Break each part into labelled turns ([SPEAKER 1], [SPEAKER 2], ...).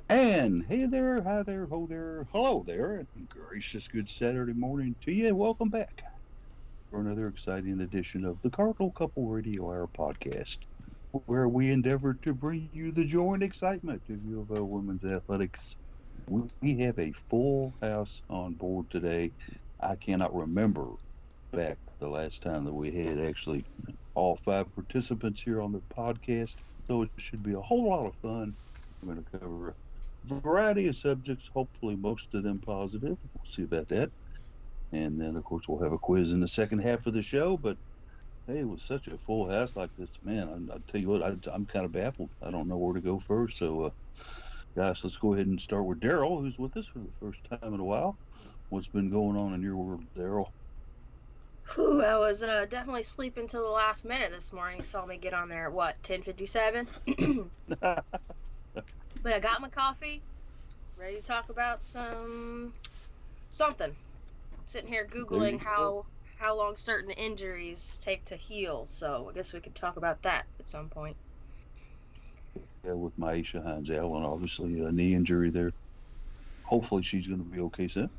[SPEAKER 1] And hey there, hi there, ho there, hello there, and gracious good Saturday morning to you, and welcome back for another exciting edition of the Cardinal Couple Radio Hour podcast, where we endeavor to bring you the joy and excitement of UofL women's athletics. We have a full house on board today. I cannot remember back the last time that we had actually all five participants here on the podcast, so it should be a whole lot of fun. We're going to cover a variety of subjects, hopefully most of them positive. We'll see about that. And then, of course, we'll have a quiz in the second half of the show. But hey, with such a full house like this, man, I'll tell you what, I'm kind of baffled. I don't know where to go first. So, guys, let's go ahead and start with Daryl, who's with us for the first time in a while. What's been going on in your world, Daryl?
[SPEAKER 2] Whew, I was definitely sleeping till the last minute this morning. Saw me get on there at what, 10:57? But I got my coffee, ready to talk about something. I'm sitting here googling how long certain injuries take to heal. So I guess we could talk about that at some point.
[SPEAKER 1] Yeah, with Maisha Hines Allen, obviously a knee injury there. Hopefully she's going to be okay soon.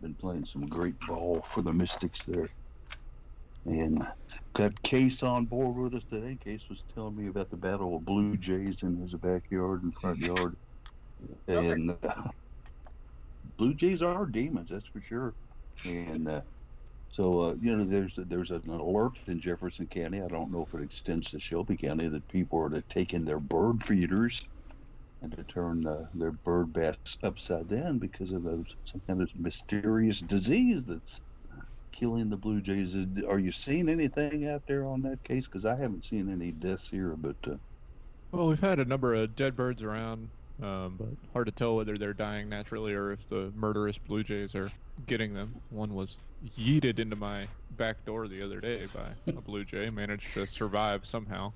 [SPEAKER 1] Been playing some great ball for the Mystics there. And got Case on board with us today. Case was telling me about the battle of Blue Jays in his backyard and front yard. And Blue Jays are demons, that's for sure. And there's an alert in Jefferson County. I don't know if it extends to Shelby County that people are taking their bird feeders and to turn their bird baths upside down because of some kind of mysterious disease that's killing the Blue Jays. Are you seeing anything out there on that case? Because I haven't seen any deaths here, but
[SPEAKER 3] well, we've had a number of dead birds around, but hard to tell whether they're dying naturally or if the murderous blue jays are getting them. One was yeeted into my back door the other day by a blue jay, managed to survive somehow.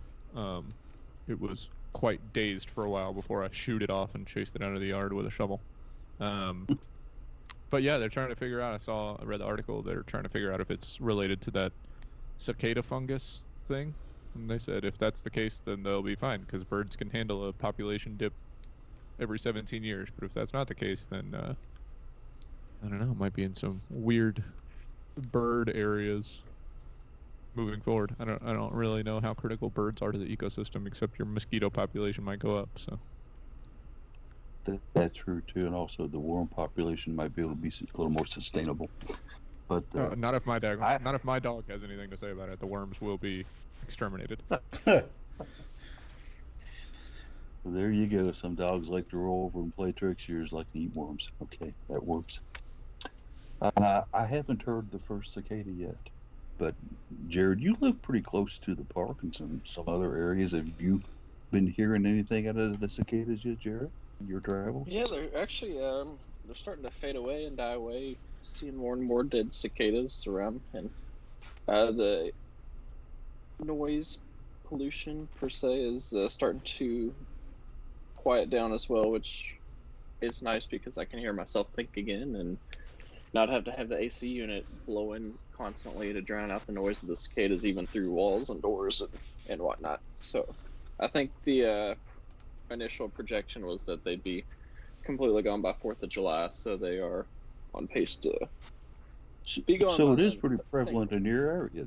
[SPEAKER 3] It was quite dazed for a while before I shooed it off and chased it out of the yard with a shovel. But yeah, they're trying to figure out, I read the article, they're trying to figure out if it's related to that cicada fungus thing. And they said if that's the case, then they'll be fine, because birds can handle a population dip every 17 years. But if that's not the case, then I don't know, might be in some weird bird areas moving forward. I don't really know how critical birds are to the ecosystem, except your mosquito population might go up. So
[SPEAKER 1] that's true too, and also the worm population might be able to be a little more sustainable. But
[SPEAKER 3] not if my dog has anything to say about it. The worms will be exterminated.
[SPEAKER 1] There you go. Some dogs like to roll over and play tricks. Yours like to eat worms. Okay, that works. I haven't heard the first cicada yet, but Jared, you live pretty close to the park and some other areas. Have you been hearing anything out of the cicadas yet, Jared? Your travels?
[SPEAKER 4] Yeah, they're actually they're starting to fade away and die away. Seeing more and more dead cicadas around, and the noise pollution per se is starting to quiet down as well, which is nice because I can hear myself think again and not have to have the AC unit blowing constantly to drown out the noise of the cicadas, even through walls and doors and whatnot. So I think the initial projection was that they'd be completely gone by 4th of July, so they are on pace to be gone.
[SPEAKER 1] So it is pretty prevalent in your area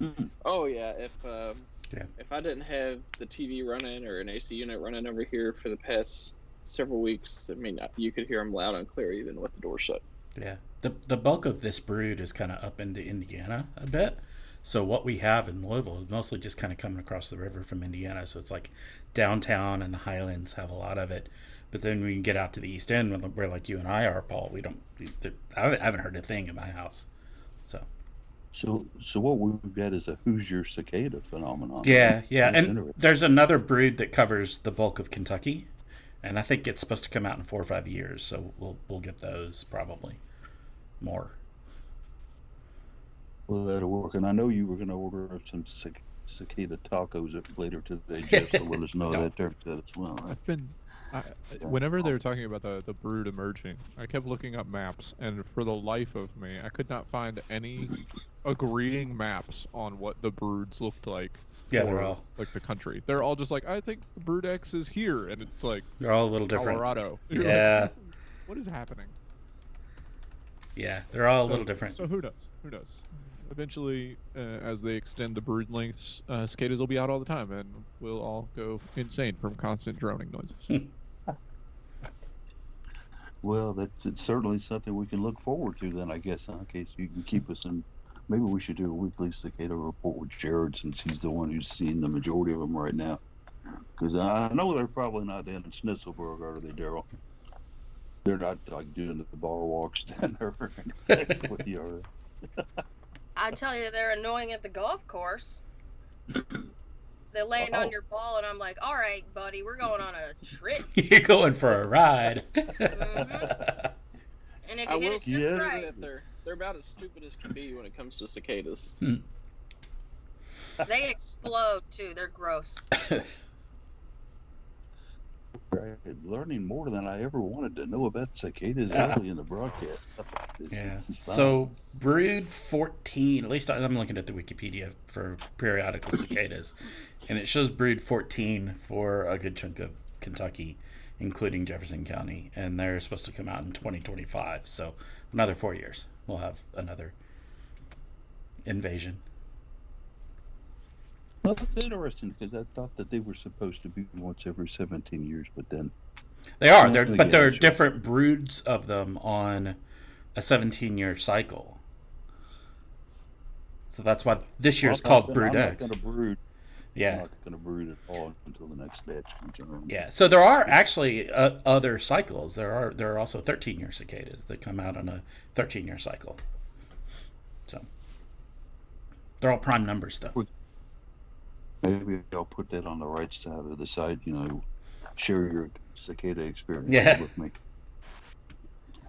[SPEAKER 1] then.
[SPEAKER 4] Oh yeah, if I didn't have the TV running or an AC unit running over here for the past several weeks, I mean, you could hear them loud and clear even with the door shut.
[SPEAKER 5] Yeah, the bulk of this brood is kind of up into Indiana a bit. So what we have in Louisville is mostly just kind of coming across the river from Indiana. So it's like downtown and the Highlands have a lot of it. But then when you get out to the East End, where like you and I are, Paul, I haven't heard a thing in my house.
[SPEAKER 1] So what we've got is a Hoosier cicada phenomenon.
[SPEAKER 5] Yeah, and there's another brood that covers the bulk of Kentucky, and I think it's supposed to come out in 4 or 5 years. So we'll get those probably more.
[SPEAKER 1] Well, that'll work. And I know you were going to order some cicada tacos later today, Jeff, so let us know that there as well.
[SPEAKER 3] Whenever they were talking about the brood emerging, I kept looking up maps, and for the life of me, I could not find any agreeing maps on what the broods looked like.
[SPEAKER 5] Yeah,
[SPEAKER 3] for,
[SPEAKER 5] they're all
[SPEAKER 3] like the country. They're all just like, I think the brood X is here, and it's like
[SPEAKER 5] they're all a little different.
[SPEAKER 3] Colorado. You're
[SPEAKER 5] Yeah.
[SPEAKER 3] like, what is happening?
[SPEAKER 5] Yeah, they're all a little different.
[SPEAKER 3] So who knows? Who knows? Eventually, as they extend the brood lengths, cicadas will be out all the time, and we'll all go insane from constant droning noises.
[SPEAKER 1] Well, it's certainly something we can look forward to then, I guess, in case you can keep us in. Maybe we should do a weekly cicada report with Jared, since he's the one who's seeing the majority of them right now. Because I know they're probably not down in Schnitzelburg, are they, Daryl? They're not like doing the bar walks down there with you.
[SPEAKER 2] I tell you, they're annoying at the golf course. They land on your ball, and I'm like, all right, buddy, we're going on a trip.
[SPEAKER 5] You're going for a ride.
[SPEAKER 2] Mm-hmm. And if you hit it just right,
[SPEAKER 4] they're about as stupid as can be when it comes to cicadas.
[SPEAKER 2] they explode too. They're gross.
[SPEAKER 1] Right. Learning more than I ever wanted to know about cicadas early in the broadcast.
[SPEAKER 5] So brood 14, at least I'm looking at the Wikipedia for periodical cicadas, and it shows brood 14 for a good chunk of Kentucky, including Jefferson County, and they're supposed to come out in 2025. So another 4 years, we'll have another invasion.
[SPEAKER 1] Well, that's interesting, because I thought that they were supposed to be once every 17 years, but then
[SPEAKER 5] they are. But there are different broods of them on a 17-year cycle. So that's why this year's called Brood X.
[SPEAKER 1] I'm not going to brood.
[SPEAKER 5] Yeah.
[SPEAKER 1] I'm not going to brood at all until the next batch comes around.
[SPEAKER 5] Yeah. So there are actually other cycles. There are also 13-year cicadas that come out on a 13-year cycle. So they're all prime numbers, though.
[SPEAKER 1] Maybe I'll put that on the right side of the side, share your cicada experience with me.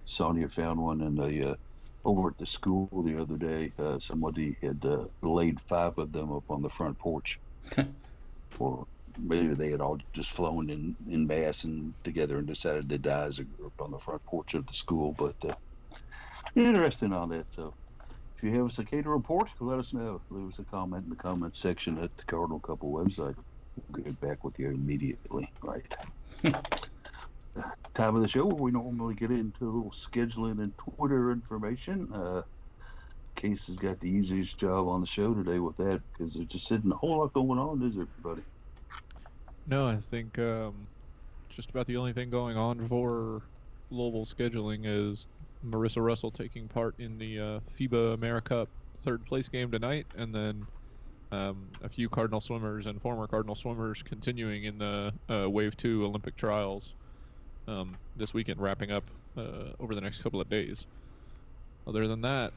[SPEAKER 1] Sonia found one in the over at the school the other day. Somebody had laid 5 of them up on the front porch. Or maybe they had all just flown in mass and together and decided to die as a group on the front porch of the school. But interesting on that. So if you have a cicada report, let us know. Leave us a comment in the comment section at the Cardinal Couple website. We'll get back with you immediately. Right. Time of the show where we normally get into a little scheduling and Twitter information. Case has got the easiest job on the show today with that, because there just isn't a whole lot going on, is there, everybody?
[SPEAKER 3] No, I think just about the only thing going on for Louisville scheduling is Marissa Russell taking part in the FIBA AmeriCup third place game tonight, and then a few Cardinal swimmers and former Cardinal swimmers continuing in the Wave 2 Olympic trials this weekend, wrapping up over the next couple of days. Other than that,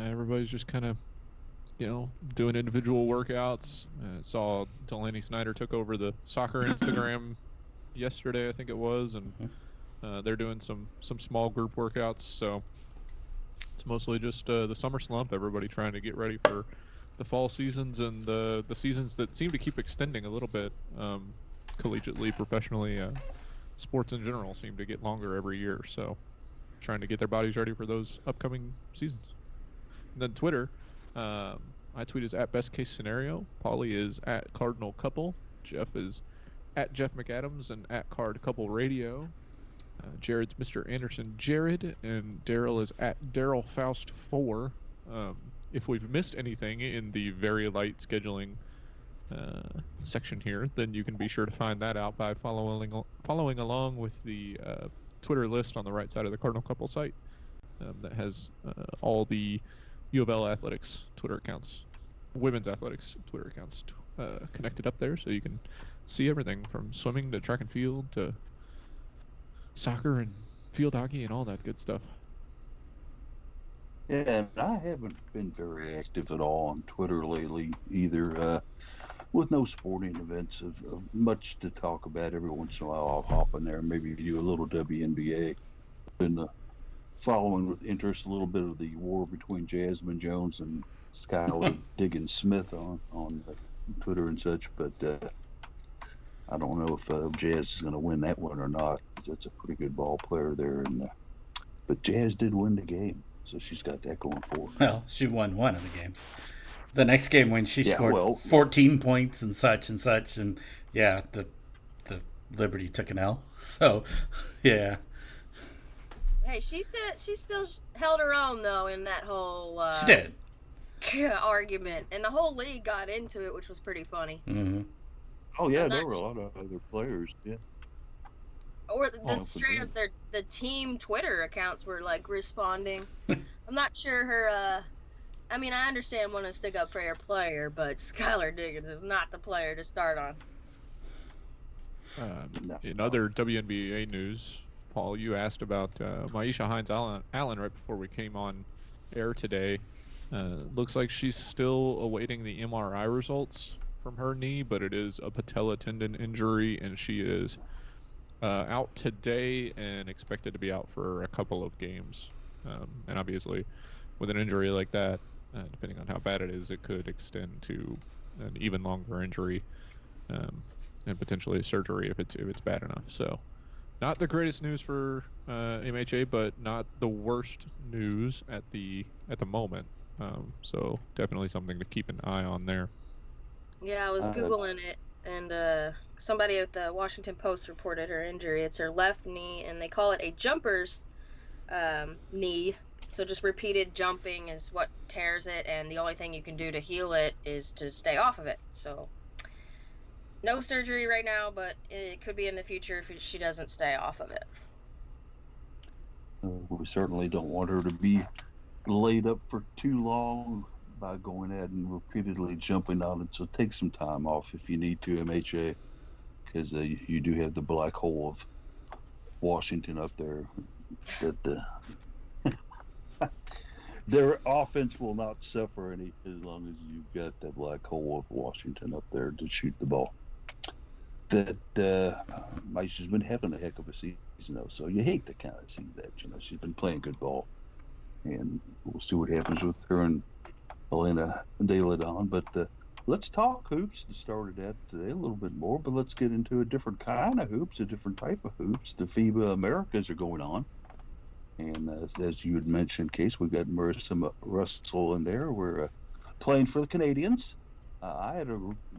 [SPEAKER 3] everybody's just kind of, doing individual workouts. Saw Delaney Snyder took over the soccer Instagram yesterday, I think it was, and they're doing some small group workouts. So it's mostly just the summer slump, everybody trying to get ready for the fall seasons and the seasons that seem to keep extending a little bit, collegiately, professionally. Sports in general seem to get longer every year, so trying to get their bodies ready for those upcoming seasons. And then Twitter, my tweet is at best case scenario. Polly is at Cardinal Couple. Jeff is at Jeff McAdams and at Card Couple Radio. Jared's Mr. Anderson Jared, and Daryl is at Daryl Faust 4. If we've missed anything in the very light scheduling section here, then you can be sure to find that out by following along with the Twitter list on the right side of the Cardinal Couple site that has all the UofL athletics Twitter accounts, women's athletics Twitter accounts connected up there, so you can see everything from swimming to track and field to soccer and field hockey and all that good stuff.
[SPEAKER 1] Yeah, and I haven't been very active at all on Twitter lately either. With no sporting events of much to talk about. Every once in a while I'll hop in there and maybe do a little WNBA. Been following with interest a little bit of the war between Jasmine Jones and Skylar Diggins Smith on Twitter and such, but I don't know if Jazz is going to win that one or not. 'Cause that's a pretty good ball player there, but Jazz did win the game, so she's got that going for her.
[SPEAKER 5] Well, she won one of the games. The next game when she
[SPEAKER 1] Yeah,
[SPEAKER 5] scored
[SPEAKER 1] well,
[SPEAKER 5] 14 points and such, and yeah, the Liberty took an L. So, yeah.
[SPEAKER 2] Hey, she still held her own though in that whole
[SPEAKER 5] She did.
[SPEAKER 2] argument, and the whole league got into it, which was pretty funny.
[SPEAKER 5] Mm-hmm.
[SPEAKER 1] Oh yeah,
[SPEAKER 2] I'm
[SPEAKER 1] there
[SPEAKER 2] not
[SPEAKER 1] were a lot of other players. Yeah.
[SPEAKER 2] Or the
[SPEAKER 1] Oh,
[SPEAKER 2] straight up
[SPEAKER 1] forget.
[SPEAKER 2] the team Twitter accounts were like responding. I'm not sure her. I mean, I understand wanting to stick up for your player, but Skylar Diggins is not the player to start on.
[SPEAKER 1] No.
[SPEAKER 3] In other WNBA news, Paul, you asked about Maisha Hines-Allen right before we came on air today. Looks like she's still awaiting the MRI results from her knee, but it is a patella tendon injury, and she is out today and expected to be out for a couple of games. And obviously, with an injury like that, depending on how bad it is, it could extend to an even longer injury. And potentially surgery if it's bad enough. So, not the greatest news for MHA, but not the worst news at the moment. So definitely something to keep an eye on there.
[SPEAKER 2] Yeah, I was Googling it, and somebody at the Washington Post reported her injury. It's her left knee, and they call it a jumper's knee. So just repeated jumping is what tears it, and the only thing you can do to heal it is to stay off of it. So no surgery right now, but it could be in the future if she doesn't stay off of it.
[SPEAKER 1] We certainly don't want her to be laid up for too long by going out and repeatedly jumping on it. So take some time off if you need to, MHA, because you do have the black hole of Washington up there. That their offense will not suffer any as long as you've got that black hole of Washington up there to shoot the ball. That Maisha's been having a heck of a season, though, so you hate to kind of see that. She's been playing good ball, and we'll see what happens with her and Elena De La Don. But let's talk hoops to start it out today a little bit more, but let's get into a different kind of hoops, a different type of hoops. The FIBA Americas are going on. And as you had mentioned, Case, we've got Marissa Russell in there. We're playing for the Canadians. I had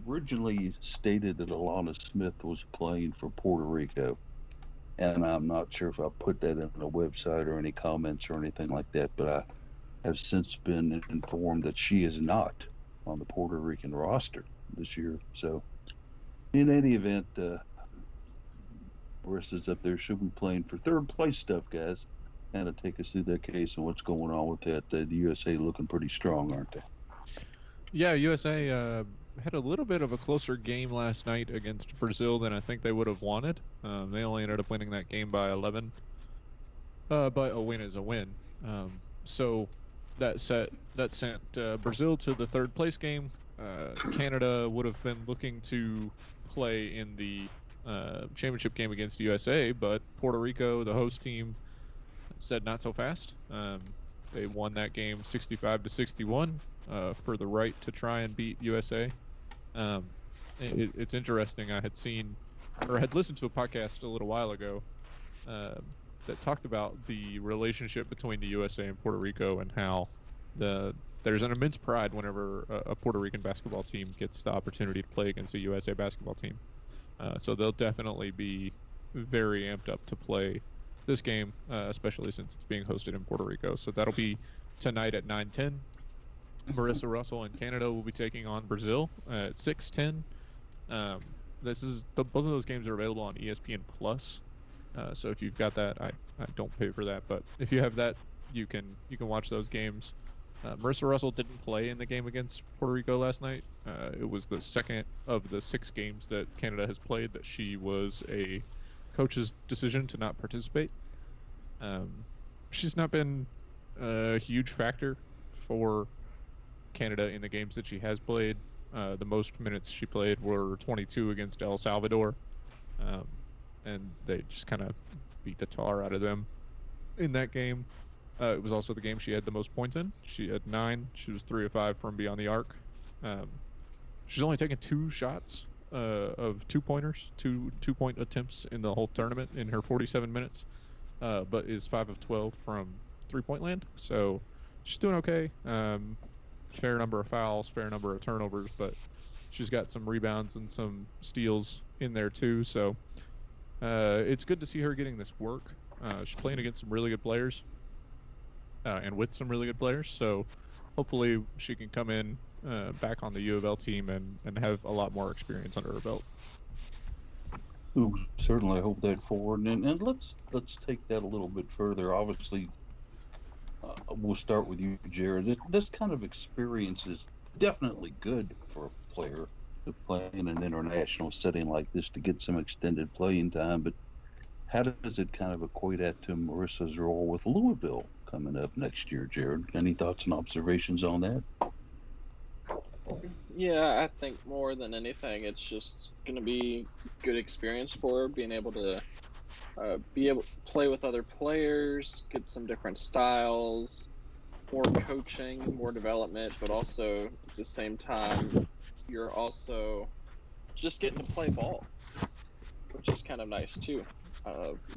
[SPEAKER 1] originally stated that Alana Smith was playing for Puerto Rico. And I'm not sure if I put that in a website or any comments or anything like that, but I have since been informed that she is not on the Puerto Rican roster this year. So in any event, Marissa's up there. She'll be playing for third place stuff, guys. Kind of take us through that case and what's going on with that. The USA looking pretty strong, aren't they?
[SPEAKER 3] Yeah, USA had a little bit of a closer game last night against Brazil than I think they would have wanted. They only ended up winning that game by 11. But a win is a win. So that sent Brazil to the third place game. Canada would have been looking to play in the championship game against USA, but Puerto Rico, the host team, said not so fast. They won that game 65-61 for the right to try and beat USA. It's interesting. I had listened to a podcast a little while ago that talked about the relationship between the USA and Puerto Rico and how there's an immense pride whenever a Puerto Rican basketball team gets the opportunity to play against a USA basketball team. So they'll definitely be very amped up to play this game, especially since it's being hosted in Puerto Rico. So that'll be tonight at 9:10. Marissa Russell and Canada will be taking on Brazil at 6:10. Both of those games are available on ESPN Plus. So if you've got that, I don't pay for that, but if you have that, you can watch those games. Marissa Russell didn't play in the game against Puerto Rico last night. It was the second of the 6 games that Canada has played that she was a coach's decision to not participate. She's not been a huge factor for Canada in the games that she has played. The most minutes she played were 22 against El Salvador, and they just kind of beat the tar out of them in that game. It was also the game she had the most points in. She had 9. She was 3 of 5 from beyond the arc. She's only taken 2 shots of 2-pointers, two-point attempts in the whole tournament in her 47 minutes, but is 5 of 12 from 3-point land. So she's doing okay. Fair number of fouls, fair number of turnovers, but she's got some rebounds and some steals in there too. So it's good to see her getting this work. She's playing against some really good players and with some really good players. So hopefully she can come in back on the UofL team and have a lot more experience under her belt.
[SPEAKER 1] Ooh, certainly hope that forward. And let's take that a little bit further. Obviously, we'll start with you, Jared. This kind of experience is definitely good for a player to play in an international setting like this to get some extended playing time. But how does it kind of equate that to Marissa's role with Louisville coming up next year, Jared? Any thoughts and observations on that?
[SPEAKER 4] Yeah, I think more than anything, it's just going to be good experience for her, being able to play with other players, get some different styles, more coaching, more development, but also at the same time, you're also just getting to play ball, which is kind of nice too.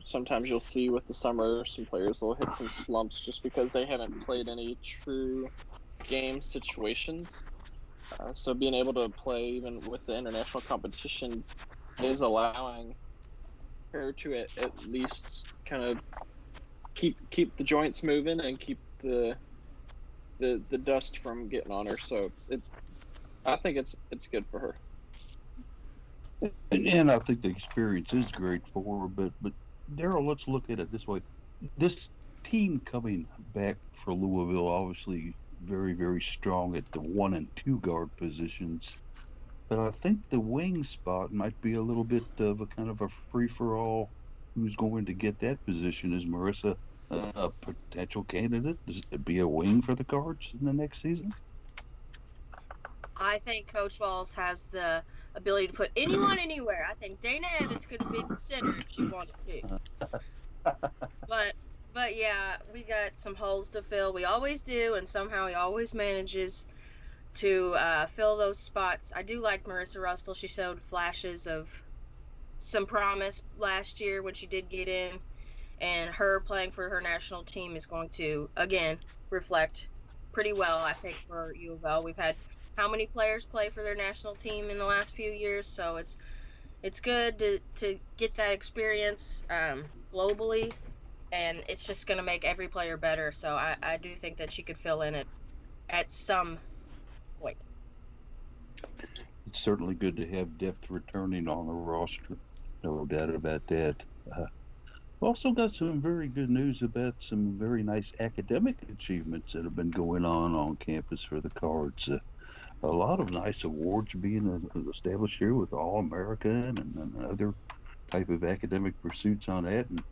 [SPEAKER 4] Sometimes you'll see with the summer, some players will hit some slumps just because they haven't played any true game situations. So being able to play even with the international competition is allowing her to at least kind of keep the joints moving and keep the dust from getting on her. So I think it's good for her.
[SPEAKER 1] And I think the experience is great for her. But Daryl, let's look at it this way: this team coming back for Louisville, obviously very, very strong at the 1 and 2 guard positions. But I think the wing spot might be a little bit of a kind of a free-for-all. Who's going to get that position? Is Marissa a potential candidate? Does it be a wing for the Cards in the next season?
[SPEAKER 2] I think Coach Walls has the ability to put anyone anywhere. I think Dana Evans could be the center if she wanted to. But yeah, we got some holes to fill. We always do, and somehow he always manages to fill those spots. I do like Marissa Russell. She showed flashes of some promise last year when she did get in, and her playing for her national team is going to, again, reflect pretty well, I think, for UofL. We've had how many players play for their national team in the last few years, so it's good to get that experience globally, and it's just going to make every player better. So I do think that she could fill in at some point.
[SPEAKER 1] It's certainly good to have depth returning on the roster. No doubt about that. We've also got some very good news about some very nice academic achievements that have been going on campus for the Cards. A lot of nice awards being established here with All-American and other type of academic pursuits on that. And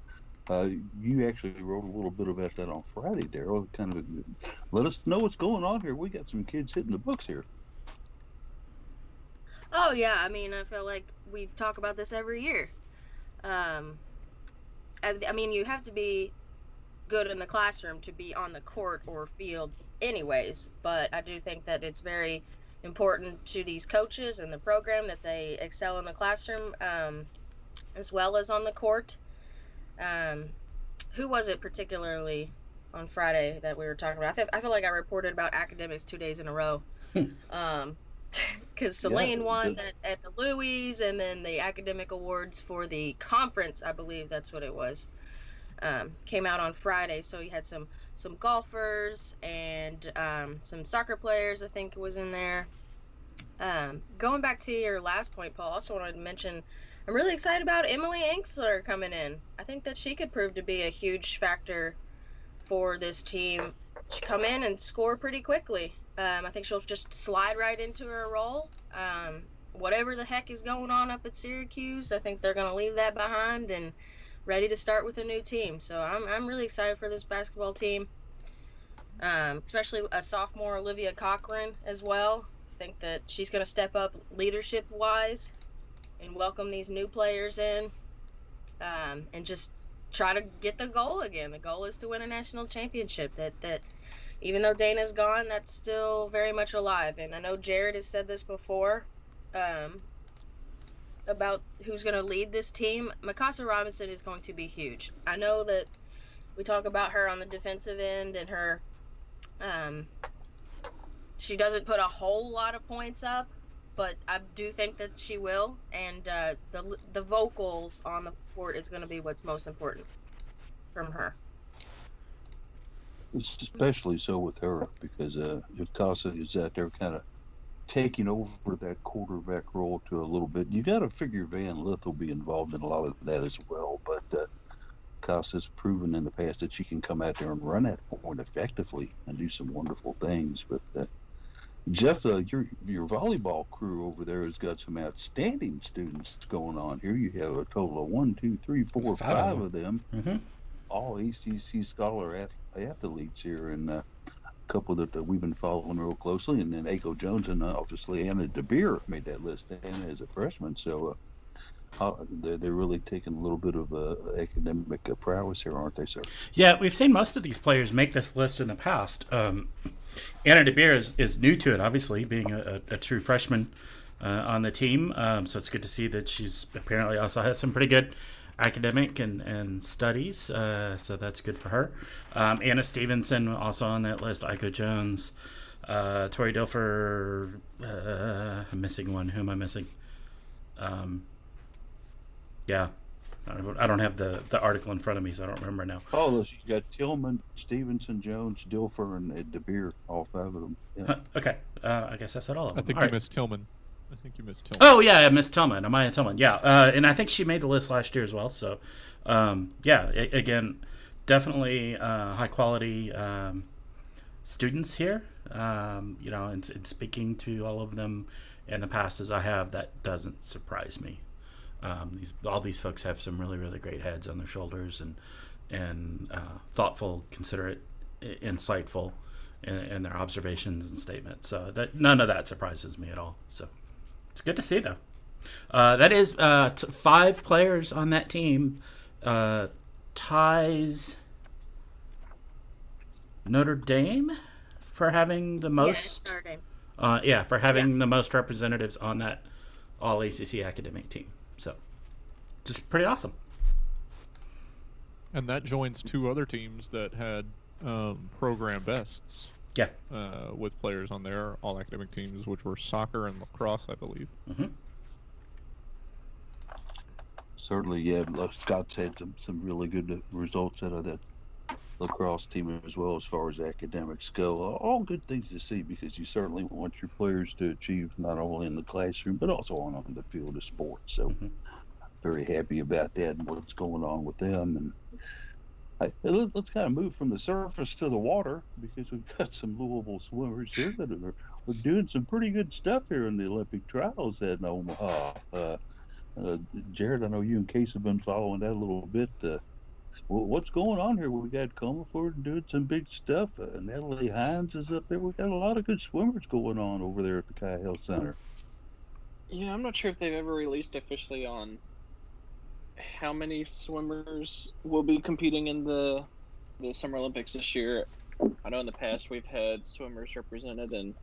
[SPEAKER 1] you actually wrote a little bit about that on Friday, Daryl. Kind of let us know what's going on here. We got some kids hitting the books here.
[SPEAKER 2] Oh yeah, I mean, I feel like we talk about this every year. I mean, you have to be good in the classroom to be on the court or field anyways, but I do think that it's very important to these coaches and the program that they excel in the classroom as well as on the court. Who was it particularly on Friday that we were talking about? I feel like I reported about academics 2 days in a row. Because Celine won at the Louis, and then the academic awards for the conference, I believe that's what it was, came out on Friday. So you had some golfers and some soccer players, I think, was in there. Going back to your last point, Paul, I also wanted to mention I'm really excited about Emily Enksler coming in. I think that she could prove to be a huge factor for this team. She come in and score pretty quickly. I think she'll just slide right into her role. Whatever the heck is going on up at Syracuse, I think they're going to leave that behind and ready to start with a new team. So I'm really excited for this basketball team, especially a sophomore, Olivia Cochran, as well. I think that she's going to step up leadership-wise and welcome these new players in and just try to get the goal again. The goal is to win a national championship. That even though Dana's gone, that's still very much alive. And I know Jared has said this before. about who's going to lead this team, Mikasa Robinson is going to be huge. I know that we talk about her on the defensive end and her, she doesn't put a whole lot of points up, but I do think that she will. And the vocals on the court is going to be what's most important from her.
[SPEAKER 1] Especially so with her, because if Casa is out there kind of taking over that quarterback role to a little bit, you got to figure Van Lith will be involved in a lot of that as well. But Casa's proven in the past that she can come out there and run that point effectively and do some wonderful things. But Jeff, your volleyball crew over there has got some outstanding students going on here. You have a total of 1, 2, 3, 4,
[SPEAKER 5] There's
[SPEAKER 1] 5 of them.
[SPEAKER 5] Mm-hmm.
[SPEAKER 1] All ACC scholar athletes here, and a couple that we've been following real closely, and then Aiko Jones and obviously Anna DeBeer made that list, Anna as a freshman, so they're really taking a little bit of academic prowess here, aren't they, sir?
[SPEAKER 5] Yeah, we've seen most of these players make this list in the past. Anna DeBeer is new to it, obviously, being a true freshman on the team, so it's good to see that she's apparently also has some pretty good academic and studies, so that's good for her. Anna Stevenson also on that list. Aiko Jones, Tori Dilfer. I'm missing one. Who am I missing? Yeah, I don't have the article in front of me, so I don't remember now.
[SPEAKER 1] Oh, you got Tillman, Stevenson, Jones, Dilfer, and DeBeer, all 5 of them. Yeah.
[SPEAKER 5] Okay, I guess I said all of them.
[SPEAKER 3] I think
[SPEAKER 5] all
[SPEAKER 3] you
[SPEAKER 5] right.
[SPEAKER 3] missed Tillman. I think you missed Tillman.
[SPEAKER 5] Oh yeah, I missed Tillman. Amaya Tillman. Yeah, and I think she made the list last year as well. So, again, definitely high quality students here. And speaking to all of them in the past as I have, that doesn't surprise me. All these folks have some really, really great heads on their shoulders and thoughtful, considerate, insightful in their observations and statements. So that none of that surprises me at all. So. It's good to see, though. That is 5 players on that team. Ties Notre Dame for having the most.
[SPEAKER 2] Yeah, Notre Dame.
[SPEAKER 5] For having the most representatives on that All ACC academic team. So, just pretty awesome.
[SPEAKER 3] And that joins 2 other teams that had program bests.
[SPEAKER 5] Yeah.
[SPEAKER 3] With players on their all academic teams, which were soccer and lacrosse, I believe.
[SPEAKER 5] Mm-hmm.
[SPEAKER 1] Certainly, yeah. Scott's had some really good results out of that lacrosse team as well as far as academics go. All good things to see, because you certainly want your players to achieve not only in the classroom but also on the field of sports. So, very happy about that and what's going on with them. And let's kind of move from the surface to the water, because we've got some Louisville swimmers here that are doing some pretty good stuff here in the Olympic trials at Omaha. Jared, I know you and Case have been following that a little bit. What's going on here? We got Comerford doing some big stuff. Natalie Hines is up there. We've got a lot of good swimmers going on over there at the Kai Health Center.
[SPEAKER 4] Yeah, I'm not sure if they've ever released officially on how many swimmers will be competing in the Summer Olympics this year. I know in the past we've had swimmers represented in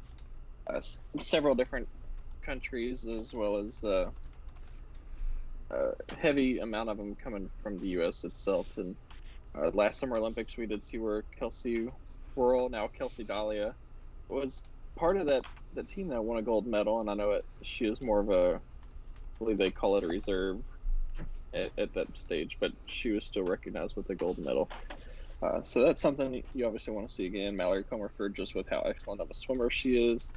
[SPEAKER 4] several different countries, as well as a heavy amount of them coming from the U.S. itself. And last Summer Olympics we did see where Kelsey Worrell, now Kelsey Dahlia, was part of that team that won a gold medal. And I know she is more of I believe they call it a reserve at that stage, but she was still recognized with a gold medal. So that's something you obviously want to see again. Mallory Comerford, just with how excellent of a swimmer she is,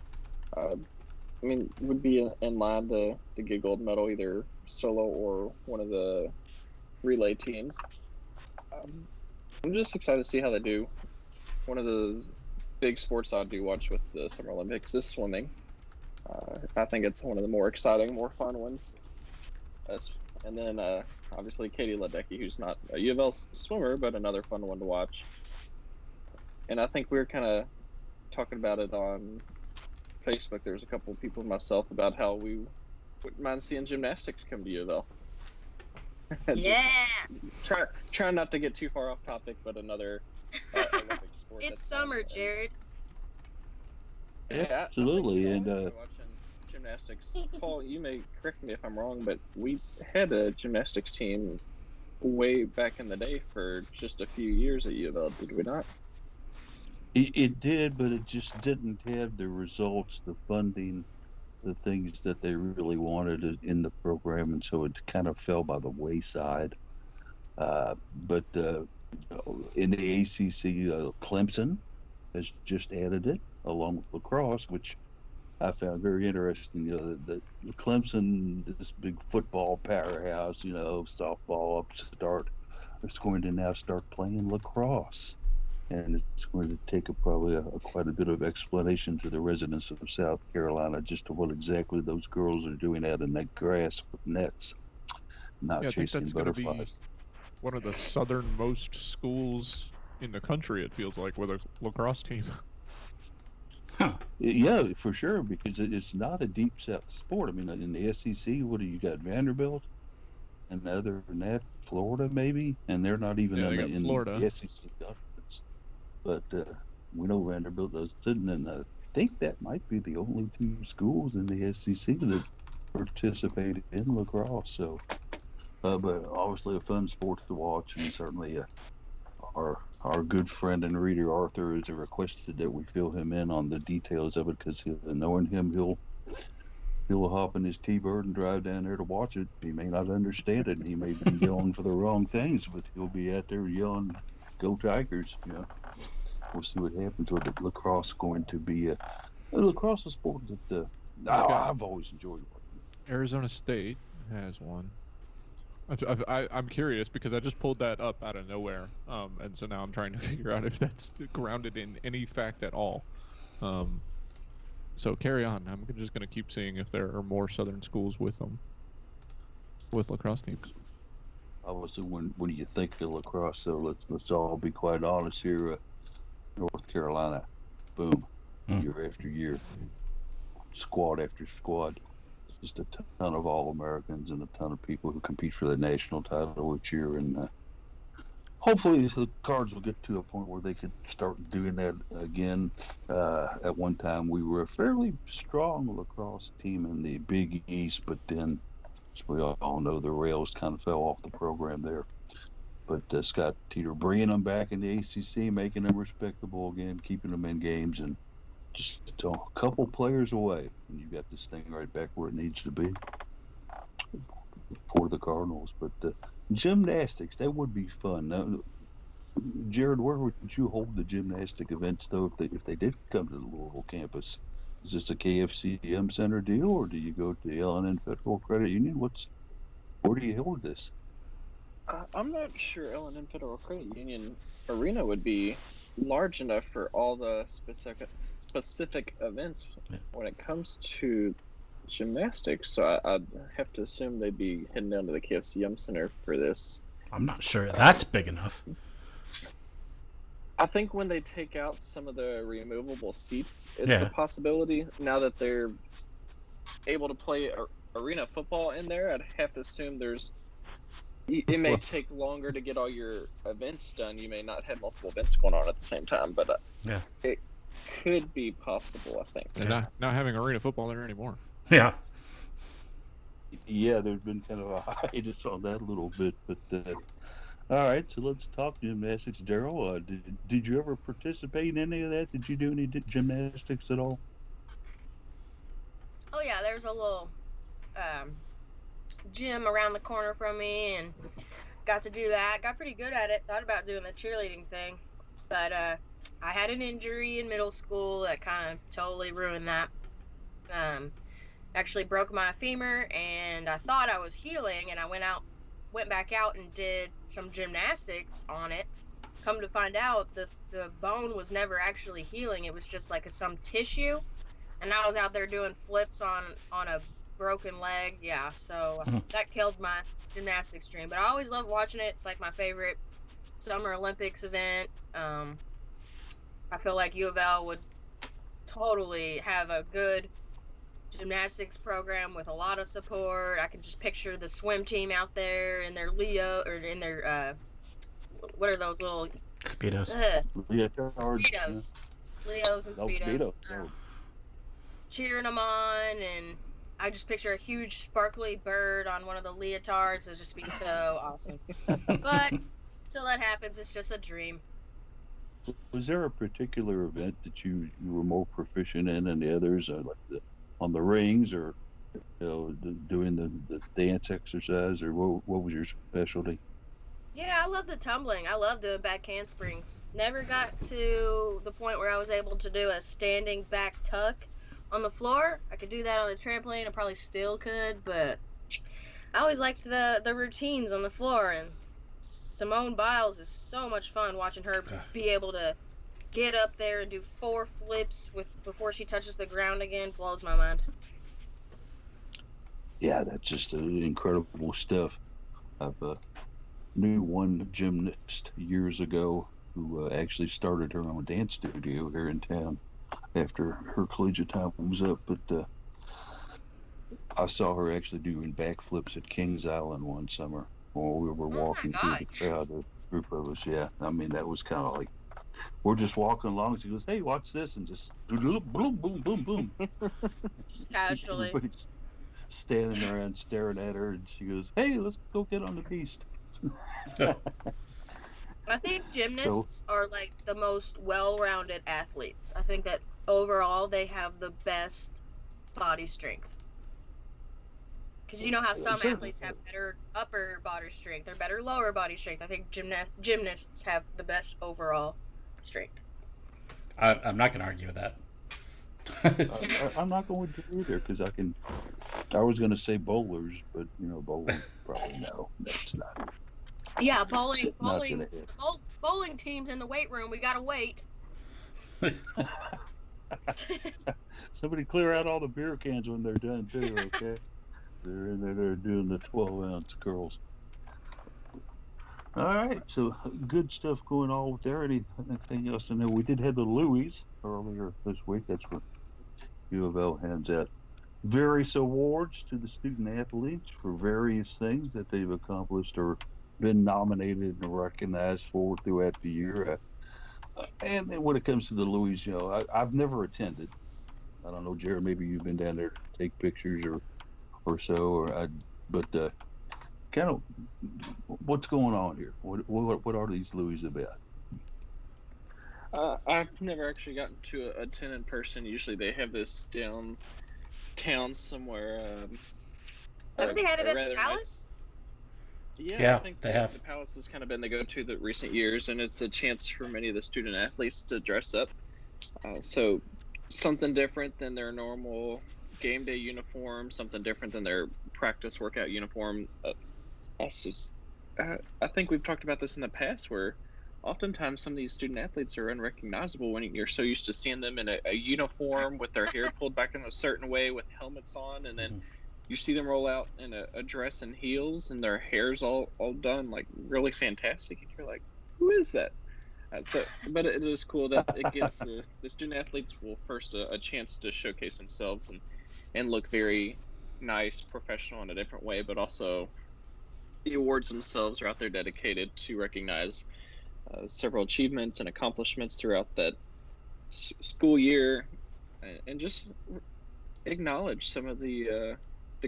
[SPEAKER 4] would be in line to get a gold medal, either solo or one of the relay teams. I'm just excited to see how they do. One of the big sports I do watch with the Summer Olympics is swimming. I think it's one of the more exciting, more fun ones. And then obviously Katie Ledecky, who's not a UofL swimmer, but another fun one to watch. And I think we were kind of talking about it on Facebook. There's a couple of people, myself, about how we wouldn't mind seeing gymnastics come to UofL.
[SPEAKER 2] Yeah.
[SPEAKER 4] Try not to get too far off topic, but another Olympic sport.
[SPEAKER 2] It's summer, Jared.
[SPEAKER 1] Yeah, absolutely. And
[SPEAKER 4] gymnastics. Paul, you may correct me if I'm wrong, but we had a gymnastics team way back in the day for just a few years at UofL, did we not?
[SPEAKER 1] It did, but it just didn't have the results, the funding, the things that they really wanted in the program, and so it kind of fell by the wayside. But in the ACC, Clemson has just added it along with lacrosse, which I found very interesting. The Clemson, this big football powerhouse, softball upstart, is going to now start playing lacrosse. And it's going to take probably quite a bit of explanation to the residents of South Carolina just to what exactly those girls are doing out in that grass with nets, not
[SPEAKER 3] Yeah, I think
[SPEAKER 1] chasing
[SPEAKER 3] that's going to be
[SPEAKER 1] butterflies.
[SPEAKER 3] one of the southernmost schools in the country, it feels like, with a lacrosse team.
[SPEAKER 5] Huh.
[SPEAKER 1] Yeah, for sure, because it's not a deep South sport. I mean, in the SEC, what do you got? Vanderbilt, and other than that, Florida maybe, and they're not even
[SPEAKER 3] Yeah, they got
[SPEAKER 1] in
[SPEAKER 3] Florida.
[SPEAKER 1] the SEC conference. But we know Vanderbilt does it, and I think that might be the only two schools in the SEC that participate in lacrosse. So, but obviously a fun sport to watch, and certainly our good friend and reader Arthur has requested that we fill him in on the details of it because knowing him, he'll hop in his T-Bird and drive down there to watch it. He may not understand it, and he may be yelling for the wrong things, but he'll be out there yelling, "Go Tigers!" We'll see what happens with it. Lacrosse going to be lacrosse is a sport that I've always enjoyed watching.
[SPEAKER 3] Arizona State has one. I'm curious because I just pulled that up out of nowhere, and so now I'm trying to figure out if that's grounded in any fact at all. So carry on. I'm just going to keep seeing if there are more Southern schools with them, with lacrosse teams.
[SPEAKER 1] Obviously, when you think of lacrosse, so let's all be quite honest here. North Carolina, boom, year after year, squad after squad, just a ton of All-Americans and a ton of people who compete for the national title each year. And hopefully the Cards will get to a point where they could start doing that again. At one time, we were a fairly strong lacrosse team in the Big East, but then, as we all know, the rails kind of fell off the program there. But Scott Teeter bringing them back in the ACC, making them respectable again, keeping them in games, and just a couple players away, and you got this thing right back where it needs to be for the Cardinals. But gymnastics, that would be fun. Now, Jared, where would you hold the gymnastic events though if they did come to the Louisville campus? Is this a KFCM Center deal, or do you go to the L&N Federal Credit Union? Where do you hold this?
[SPEAKER 4] I'm not sure L&N Federal Credit Union Arena would be large enough for all the specific events when it comes to gymnastics. So I'd have to assume they'd be heading down to the KFCM Center for this.
[SPEAKER 5] I'm not sure that's big enough.
[SPEAKER 4] I think when they take out some of the removable seats, it's a possibility. Now that they're able to play arena football in there, I'd have to assume it may take longer to get all your events done. You may not have multiple events going on at the same time, but it could be possible, I think.
[SPEAKER 3] They're not having arena football there anymore.
[SPEAKER 5] Yeah.
[SPEAKER 1] Yeah, there's been kind of a hiatus on that a little bit, but all right, so let's talk gymnastics. Daryl, did you ever participate in any of that? Did you do any gymnastics at all?
[SPEAKER 2] Oh yeah, there's a little gym around the corner from me, and got to do that. Got pretty good at it. Thought about doing the cheerleading thing, but I had an injury in middle school that kind of totally ruined that. Actually broke my femur, and I thought I was healing, and I went back out and did some gymnastics on it. Come to find out, the bone was never actually healing. It was just like some tissue, and I was out there doing flips on a broken leg. Yeah, so that killed my gymnastics dream. But I always loved watching it. It's like my favorite Summer Olympics event. I feel like UofL would totally have a good gymnastics program with a lot of support. I can just picture the swim team out there in their what are those little
[SPEAKER 5] Speedos?
[SPEAKER 2] Speedos. Leos and Speedos. cheering them on, and I just picture a huge sparkly bird on one of the leotards. It'd just be so awesome. But till that happens, it's just a dream.
[SPEAKER 1] Was there a particular event that you were more proficient in than the others, on the rings, or doing the dance exercise, or what was your specialty?
[SPEAKER 2] Yeah, I love the tumbling. I love doing back handsprings. Never got to the point where I was able to do a standing back tuck on the floor. I could do that on the trampoline. I probably still could, but I always liked the routines on the floor. And Simone Biles is so much fun watching her be able to get up there and do 4 flips before she touches the ground again. Blows my mind.
[SPEAKER 1] Yeah, that's just incredible stuff. I've knew one gymnast years ago who actually started her own dance studio here in town after her collegiate time was up. But I saw her actually doing backflips at Kings Island one summer while we were walking through the crowd, a group of us. Yeah, I mean, that was kind of like, we're just walking along. She goes, "Hey, watch this," and just boom, boom, boom, boom, boom.
[SPEAKER 2] Just casually.
[SPEAKER 1] Everybody's standing around staring at her, and she goes, "Hey, let's go get on the beast."
[SPEAKER 2] I think gymnasts are like the most well-rounded athletes. I think that overall they have the best body strength. Because you know how some athletes have better upper body strength or better lower body strength. I think gymnasts have the best overall strength.
[SPEAKER 5] I'm not going to argue with that.
[SPEAKER 1] I'm not going to either, because I was going to say bowlers, but bowling, probably no, that's not.
[SPEAKER 2] Yeah, bowling teams in the weight room. We gotta wait.
[SPEAKER 1] Somebody clear out all the beer cans when they're done too. Okay, they're in there. They're doing the 12-ounce curls. All right, so good stuff going on with there. Anything else to know? We did have the Louis earlier this week. That's where UofL hands out various awards to the student athletes for various things that they've accomplished or been nominated and recognized for throughout the year. And then when it comes to the Louis, I've never attended. I don't know, Jared, maybe you've been down there to take pictures or so, but kind of what's going on here? What are these Louis about?
[SPEAKER 4] I've never actually gotten to attend in person. Usually they have this downtown somewhere.
[SPEAKER 2] Haven't they had it at the Palace?
[SPEAKER 4] Yeah, I think they have. The Palace has kind of been the go-to the recent years, and it's a chance for many of the student athletes to dress up. So something different than their normal game day uniform, something different than their practice workout uniform. I think we've talked about this in the past, where oftentimes some of these student athletes are unrecognizable when you're so used to seeing them in a uniform with their hair pulled back in a certain way with helmets on, and then you see them roll out in a dress and heels, and their hair's all done like really fantastic, and you're like, who is that? But it is cool that it gives the student athletes first a chance to showcase themselves and look very nice, professional in a different way, but also the awards themselves are out there dedicated to recognize several achievements and accomplishments throughout that school year, and just acknowledge some of the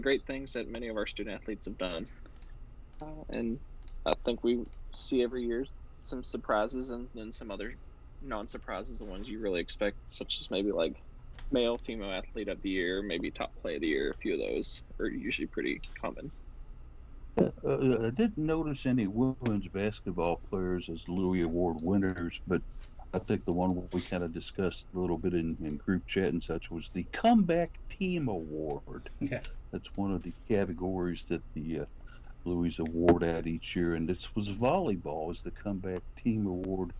[SPEAKER 4] great things that many of our student athletes have done. And I think we see every year some surprises and then some other non-surprises, the ones you really expect, such as maybe like male, female athlete of the year, maybe top play of the year. A few of those are usually pretty common.
[SPEAKER 1] I didn't notice any women's basketball players as Louis Award winners, but I think the one we kind of discussed a little bit in group chat and such was the Comeback Team Award.
[SPEAKER 5] Yeah.
[SPEAKER 1] That's one of the categories that the Louis award out each year, and this was volleyball as the Comeback Team Award.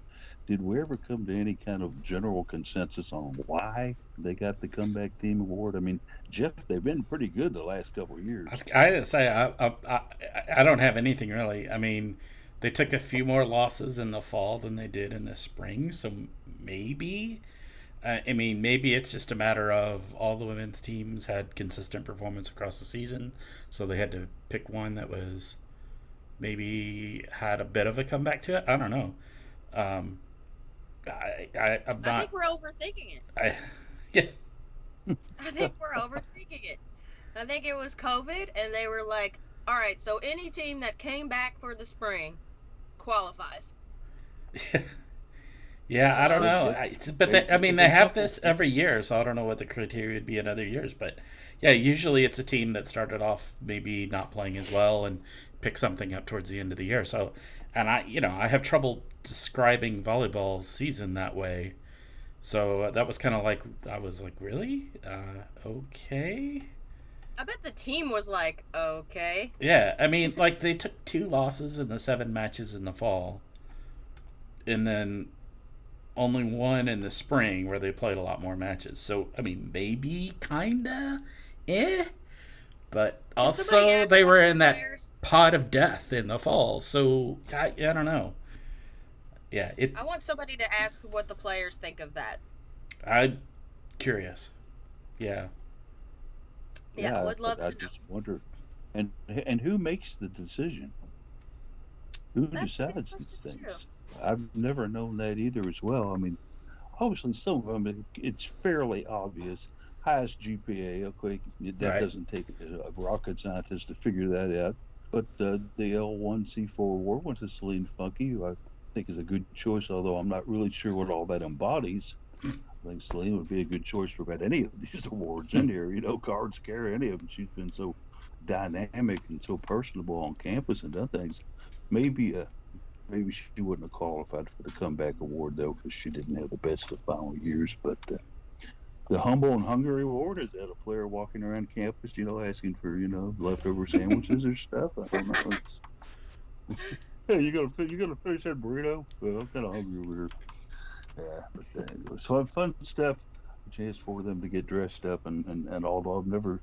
[SPEAKER 1] Did we ever come to any kind of general consensus on why they got the Comeback Team Award? I mean, Jeff, they've been pretty good the last couple of years.
[SPEAKER 5] I gotta say, I don't have anything really. I mean, they took a few more losses in the fall than they did in the spring, so maybe. Maybe it's just a matter of all the women's teams had consistent performance across the season, so they had to pick one that was maybe had a bit of a comeback to it. I don't know. I'm not.
[SPEAKER 2] I think we're overthinking it.
[SPEAKER 5] Yeah.
[SPEAKER 2] I think we're overthinking it. I think it was COVID, and they were like, all right, so any team that came back for the spring qualifies.
[SPEAKER 5] Yeah, I don't
[SPEAKER 2] So,
[SPEAKER 5] know. But I mean, they
[SPEAKER 1] A
[SPEAKER 5] have
[SPEAKER 1] couple.
[SPEAKER 5] this every year, so I don't know what the criteria would be in other years. But yeah, usually it's a team that started off maybe not playing as well and pick something up towards the end of the year. So, and I have trouble describing volleyball season that way. So that was kind of like I was like, really? Okay.
[SPEAKER 2] I bet the team was like, okay.
[SPEAKER 5] Yeah, I mean, like they took 2 losses in the 7 matches in the fall, and then only one in the spring where they played a lot more matches. So I mean, maybe kinda, but
[SPEAKER 2] Can somebody
[SPEAKER 5] also
[SPEAKER 2] ask
[SPEAKER 5] they
[SPEAKER 2] one
[SPEAKER 5] were
[SPEAKER 2] of the
[SPEAKER 5] in that
[SPEAKER 2] players?
[SPEAKER 5] pot of death in the fall. So I don't know. Yeah,
[SPEAKER 2] I want somebody to ask what the players think of that.
[SPEAKER 5] I'm curious. Yeah,
[SPEAKER 2] Yeah, I
[SPEAKER 1] Yeah,
[SPEAKER 2] would love
[SPEAKER 1] I
[SPEAKER 2] to know.
[SPEAKER 1] just wonder, and who makes the decision? Who
[SPEAKER 2] That's a good
[SPEAKER 1] decides
[SPEAKER 2] question,
[SPEAKER 1] these
[SPEAKER 2] too.
[SPEAKER 1] things? I've never known that either as well. I mean, obviously some of them it's fairly obvious. Highest GPA, okay, that
[SPEAKER 5] right.
[SPEAKER 1] doesn't take a rocket scientist to figure that out. But the L1C4 award went to Celine Funky, who I think is a good choice, although I'm not really sure what all that embodies. I think Celine would be a good choice for about any of these awards in here. Cards carry any of them. She's been so dynamic and so personable on campus and done things. Maybe maybe she wouldn't have qualified for the comeback award though because she didn't have the best of final years. But the humble and hungry award is that a player walking around campus, asking for leftover sandwiches or stuff. I don't know. It's hey, you gonna finish that burrito? Well, I'm kind of hungry over here. Yeah, but it was fun stuff. A chance for them to get dressed up and although I've never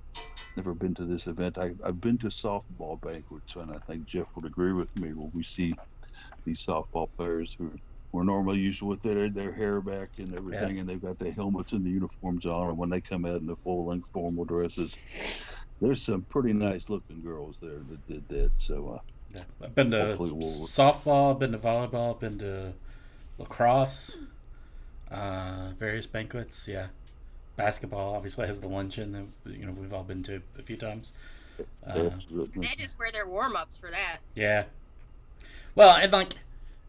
[SPEAKER 1] been to this event, I've been to softball banquets, and I think Jeff would agree with me when we see these softball players who were normally used with their hair back and
[SPEAKER 5] Yeah.
[SPEAKER 1] everything, and they've got the helmets and the uniforms on, and when they come out in the full length formal dresses, there's some pretty nice looking girls there that did that. So
[SPEAKER 5] Yeah. I've been to
[SPEAKER 1] hopefully we'll.
[SPEAKER 5] softball, I've been to volleyball, I've been to lacrosse, various banquets. Yeah, basketball obviously has the luncheon that we've all been to a few times.
[SPEAKER 1] Absolutely.
[SPEAKER 2] They just wear their warm ups for that.
[SPEAKER 5] Yeah. Well, and like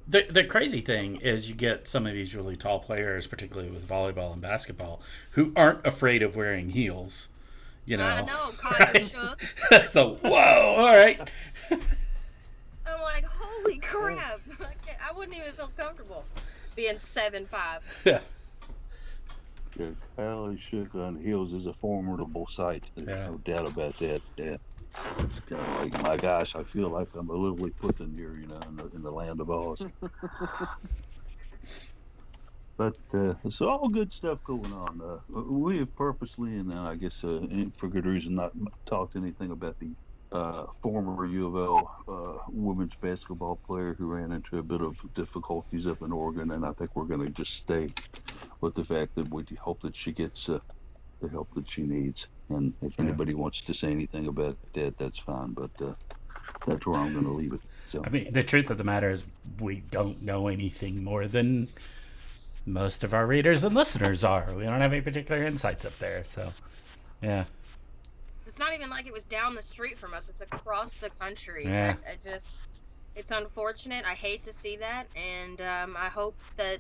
[SPEAKER 5] the crazy thing is you get some of these really tall players, particularly with volleyball and basketball, who aren't afraid of wearing heels.
[SPEAKER 2] I know, Kyle
[SPEAKER 5] right?
[SPEAKER 2] shook.
[SPEAKER 5] So whoa, all right.
[SPEAKER 2] I'm like, holy crap! I wouldn't even feel comfortable being 7'5".
[SPEAKER 5] Yeah.
[SPEAKER 1] Yeah, Kyle Shook on heels is a formidable sight. There's
[SPEAKER 5] Yeah.
[SPEAKER 1] no doubt about that. Yeah. It's kind of like, my gosh, I feel like I'm a Lilliputian here, in the land of Oz. But it's all good stuff going on. We have purposely, and I guess for good reason, not talked anything about the former U of L women's basketball player who ran into a bit of difficulties up in Oregon, and I think we're going to just stay with the fact that we hope that she gets the help that she needs. And if
[SPEAKER 5] Yeah.
[SPEAKER 1] anybody wants to say anything about that, that's fine. But that's where I'm going to leave it. So
[SPEAKER 5] I mean, the truth of the matter is, we don't know anything more than most of our readers and listeners are. We don't have any particular insights up there, so yeah.
[SPEAKER 2] It's not even like it was down the street from us. It's across the country.
[SPEAKER 5] Yeah.
[SPEAKER 2] It's unfortunate. I hate to see that, and I hope that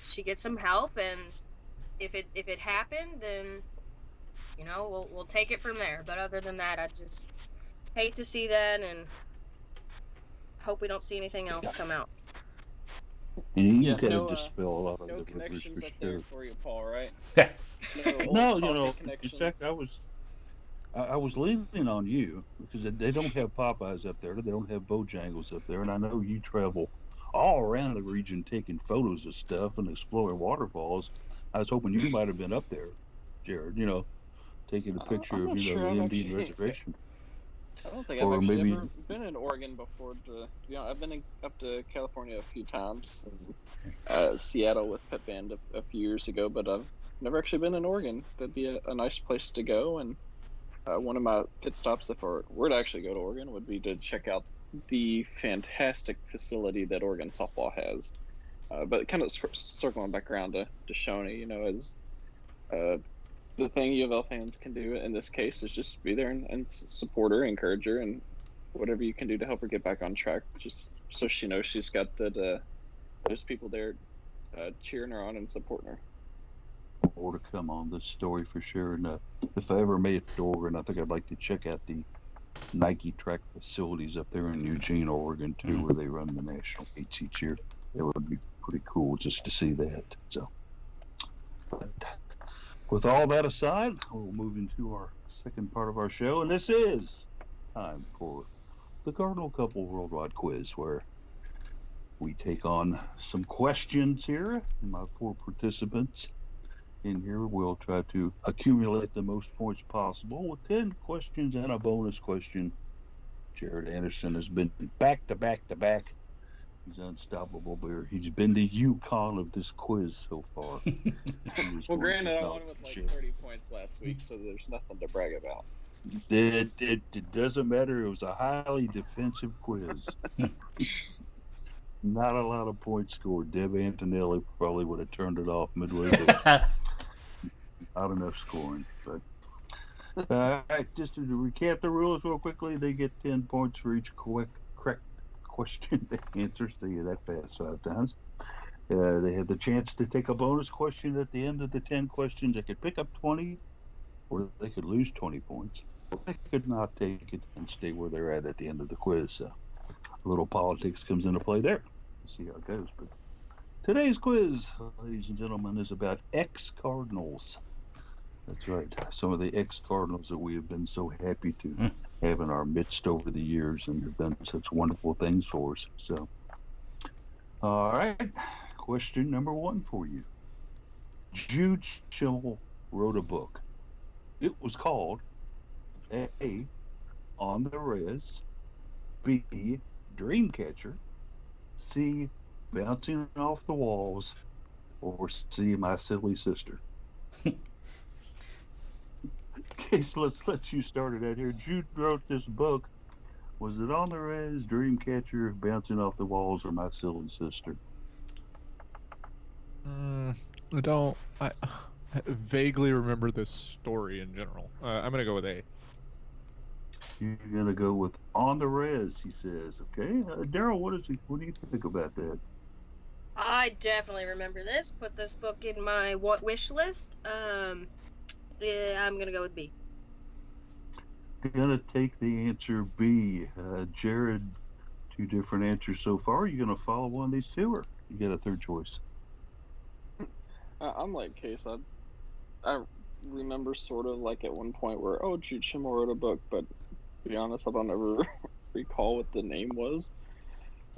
[SPEAKER 2] she gets some help. And if it happened, then we'll take it from there. But other than that, I just hate to see that, and hope we don't see anything else come out.
[SPEAKER 1] and you
[SPEAKER 4] Yeah,
[SPEAKER 1] kind
[SPEAKER 4] no,
[SPEAKER 1] of dispel a lot of
[SPEAKER 4] No
[SPEAKER 1] the rumors
[SPEAKER 4] connections
[SPEAKER 1] for
[SPEAKER 4] up there
[SPEAKER 1] sure.
[SPEAKER 4] for you, Paul, right?
[SPEAKER 5] Yeah.
[SPEAKER 1] No,
[SPEAKER 4] old coffee
[SPEAKER 1] in
[SPEAKER 4] connections.
[SPEAKER 1] fact, I was leaning on you because they don't have Popeyes up there. They don't have Bojangles up there, and I know you travel all around the region taking photos of stuff and exploring waterfalls. I was hoping you might have been up there, Jared. Taking a picture
[SPEAKER 4] I'm
[SPEAKER 1] of
[SPEAKER 4] not sure
[SPEAKER 1] the
[SPEAKER 4] I've
[SPEAKER 1] Indian
[SPEAKER 4] actually.
[SPEAKER 1] reservation,
[SPEAKER 4] I don't think I've
[SPEAKER 1] or
[SPEAKER 4] actually
[SPEAKER 1] maybe.
[SPEAKER 4] ever been in Oregon before. To be honest, I've been up to California a few times, and Seattle with Pet Band a few years ago, but I've never actually been in Oregon. That'd be a nice place to go, and one of my pit stops, if I were to actually go to Oregon, would be to check out the fantastic facility that Oregon softball has. But kind of circling back around to Shawnee, as the thing UofL fans can do in this case is just be there and support her, encourage her, and whatever you can do to help her get back on track, just so she knows she's got that. There's people there cheering her on and supporting her.
[SPEAKER 1] More to come on this story for sure. And if I ever made it to Oregon, I think I'd like to check out the Nike track facilities up there in Eugene, Oregon, too, where they run the national meets each year. It would be pretty cool just to see that. So, but with all that aside, we'll move into our second part of our show, and this is time for the Cardinal Couple Worldwide Quiz, where we take on some questions here, and my 4 participants in here will try to accumulate the most points possible with 10 questions and a bonus question. Jared Anderson has been back to back to back. He's unstoppable there. He's been the Yukon of this quiz so far.
[SPEAKER 4] Well, granted, I won with like 30 points last week, so there's nothing to brag about.
[SPEAKER 1] It doesn't matter. It was a highly defensive quiz. Not a lot of points scored. Deb Antonelli probably would have turned it off midway. Not enough scoring. But just to recap the rules real quickly, they get 10 points for each correct question they answer. So yeah, that passed 5 times. They had the chance to take a bonus question at the end of the 10 questions. They could pick up 20, or they could lose 20 points. Or they could not take it and stay where they're at the end of the quiz. So a little politics comes into play there. We'll see how it goes. But today's quiz, ladies and gentlemen, is about ex-Cardinals. That's right. Some of the ex-Cardinals that we have been so happy to have in our midst over the years and have done such wonderful things for us. So, all right. Question number 1 for you. Jude Schimmel wrote a book. It was called A, On the Res, B, Dreamcatcher, C, Bouncing Off the Walls, or C, My Silly Sister. Okay, so let's let you start it out here. Jude wrote this book. Was it On the Res, Dreamcatcher, Bouncing Off the Walls, or My Silly Sister?
[SPEAKER 3] I vaguely remember this story in general. I'm gonna go with A.
[SPEAKER 1] You're gonna go with On the Res, he says. Okay, Daryl, what do you think about that?
[SPEAKER 2] I definitely remember this. Put this book in my wish list. Yeah, I'm gonna go with B.
[SPEAKER 1] Gonna take the answer B. Jared, 2 different answers so far. Are you gonna follow one of these 2, or you get a third choice?
[SPEAKER 4] I'm like Case. I remember sort of like at one point where Jude Schimmel wrote a book, but to be honest, I don't ever recall what the name was.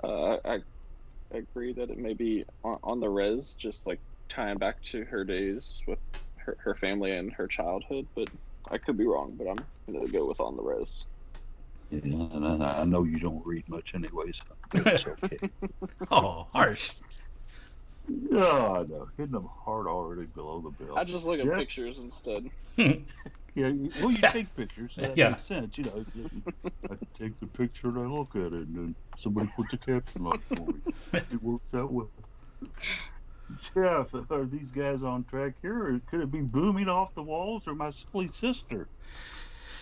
[SPEAKER 4] I agree that it may be on the Res, just like tying back to her days with her family and her childhood, but I could be wrong, but I'm gonna go with On the Res.
[SPEAKER 1] Yeah, and I know you don't read much anyways. So that's okay.
[SPEAKER 5] Oh, harsh.
[SPEAKER 1] Oh, no, hitting them hard already below the belt.
[SPEAKER 4] I just look at pictures instead.
[SPEAKER 1] Yeah, well, you take pictures, so that
[SPEAKER 5] Yeah.
[SPEAKER 1] makes sense. You know, I take the picture and I look at it, and then somebody puts a caption on it for me. It works out well. Jeff, are these guys on track here, or could it be Booming Off the Walls or My Silly Sister?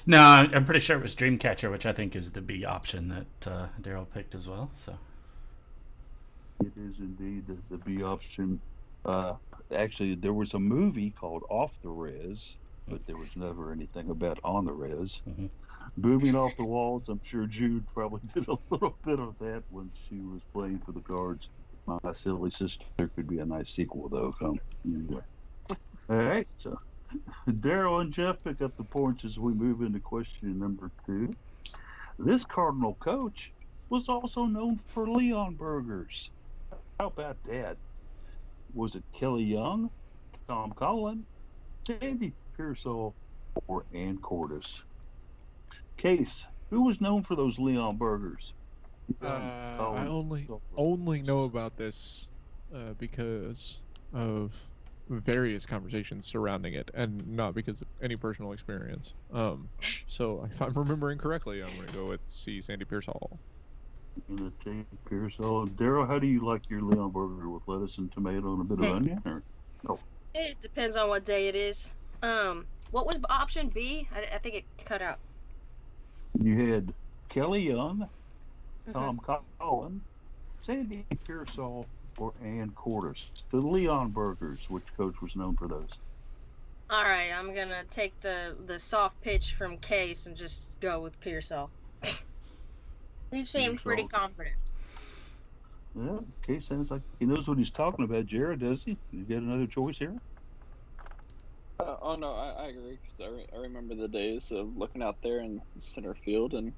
[SPEAKER 5] No, I'm pretty sure it was Dreamcatcher, which I think is the B option that Daryl picked as well. So
[SPEAKER 1] It is indeed the B option. Actually, there was a movie called Off the Res, but there was never anything about On the Res.
[SPEAKER 5] Mhm.
[SPEAKER 1] Booming Off the Walls, I'm sure Jude probably did a little bit of that when she was playing for the Cards. My Silly Sister could be a nice sequel, though. Anyway. All right, so Daryl and Jeff pick up the points as we move into question number 2. This Cardinal coach was also known for Leon burgers. How about that? Was it Kelly Young, Tom Collin, Sandy Pearsall, or Ann Cordes? Case, who was known for those Leon burgers?
[SPEAKER 3] I only know about this because of various conversations surrounding it, and not because of any personal experience. So if I'm remembering correctly, I'm going to go with C, Sandy Pearsall.
[SPEAKER 1] I'm going to take Pearsall. Daryl, how do you like your Leon burger, with lettuce and tomato and a bit of onion? Or
[SPEAKER 2] It depends on what day it is. What was option B? I think it cut out.
[SPEAKER 1] You had Kelly Young,
[SPEAKER 2] Mhm.
[SPEAKER 1] Tom Collin, Sandy Pearsall, or Ann Cordes. The Leon Burgers, which coach was known for those?
[SPEAKER 2] All right, I'm gonna take the soft pitch from Case and just go with Pearsall. He seemed pretty
[SPEAKER 1] Pearsall.
[SPEAKER 2] confident.
[SPEAKER 1] Yeah, okay, sounds like he knows what he's talking about. Jared, does he? You get another choice here?
[SPEAKER 4] Oh no, I agree because I remember the days of looking out there in center field and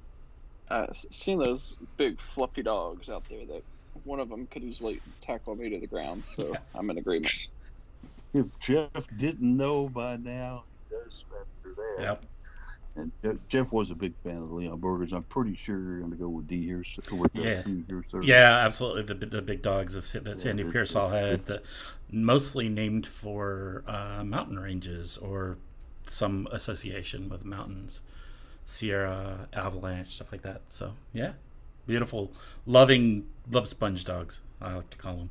[SPEAKER 4] seeing those big fluffy dogs out there that one of them could easily tackle me to the ground. So I'm in agreement.
[SPEAKER 1] If Jeff didn't know by now, he does after that.
[SPEAKER 5] Yep.
[SPEAKER 1] And Jeff was a big fan of the Leon Burgers. I'm pretty sure you're going to go with D here, with
[SPEAKER 5] Yeah.
[SPEAKER 1] C here, sir.
[SPEAKER 5] Yeah, absolutely. The big dogs that Sandy
[SPEAKER 1] it's-
[SPEAKER 5] Pearsall had, mostly named for mountain ranges or some association with mountains, Sierra, Avalanche, stuff like that. So yeah, beautiful, love sponge dogs. I like to call them.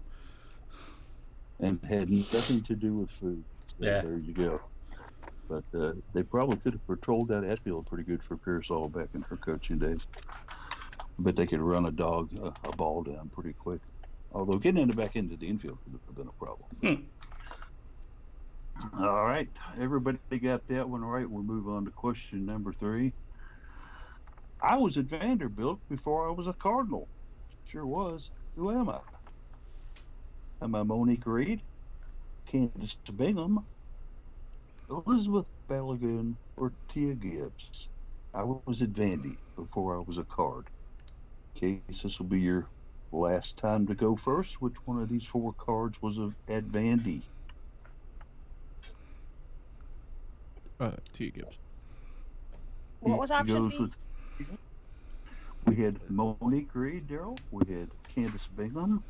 [SPEAKER 1] And had nothing to do with food. So
[SPEAKER 5] Yeah.
[SPEAKER 1] There you go. But they probably could have patrolled that outfield pretty good for Pearsall back in her coaching days. But they could run a ball down pretty quick. Although getting back into the infield could have been a problem. All right. Everybody got that one right. We'll move on to question number 3. I was at Vanderbilt before I was a Cardinal. Sure was. Who am I? Am I Monique Reed, Candace Bingham, Elizabeth Balagoon, or Tia Gibbs? I was at Vandy before I was a Card. Okay, this will be your last time to go first. Which one of these 4 cards was at Vandy?
[SPEAKER 3] T. Gibbs.
[SPEAKER 2] What was option B?
[SPEAKER 1] We had Monique Reed, Daryl. We had Candace Bingham.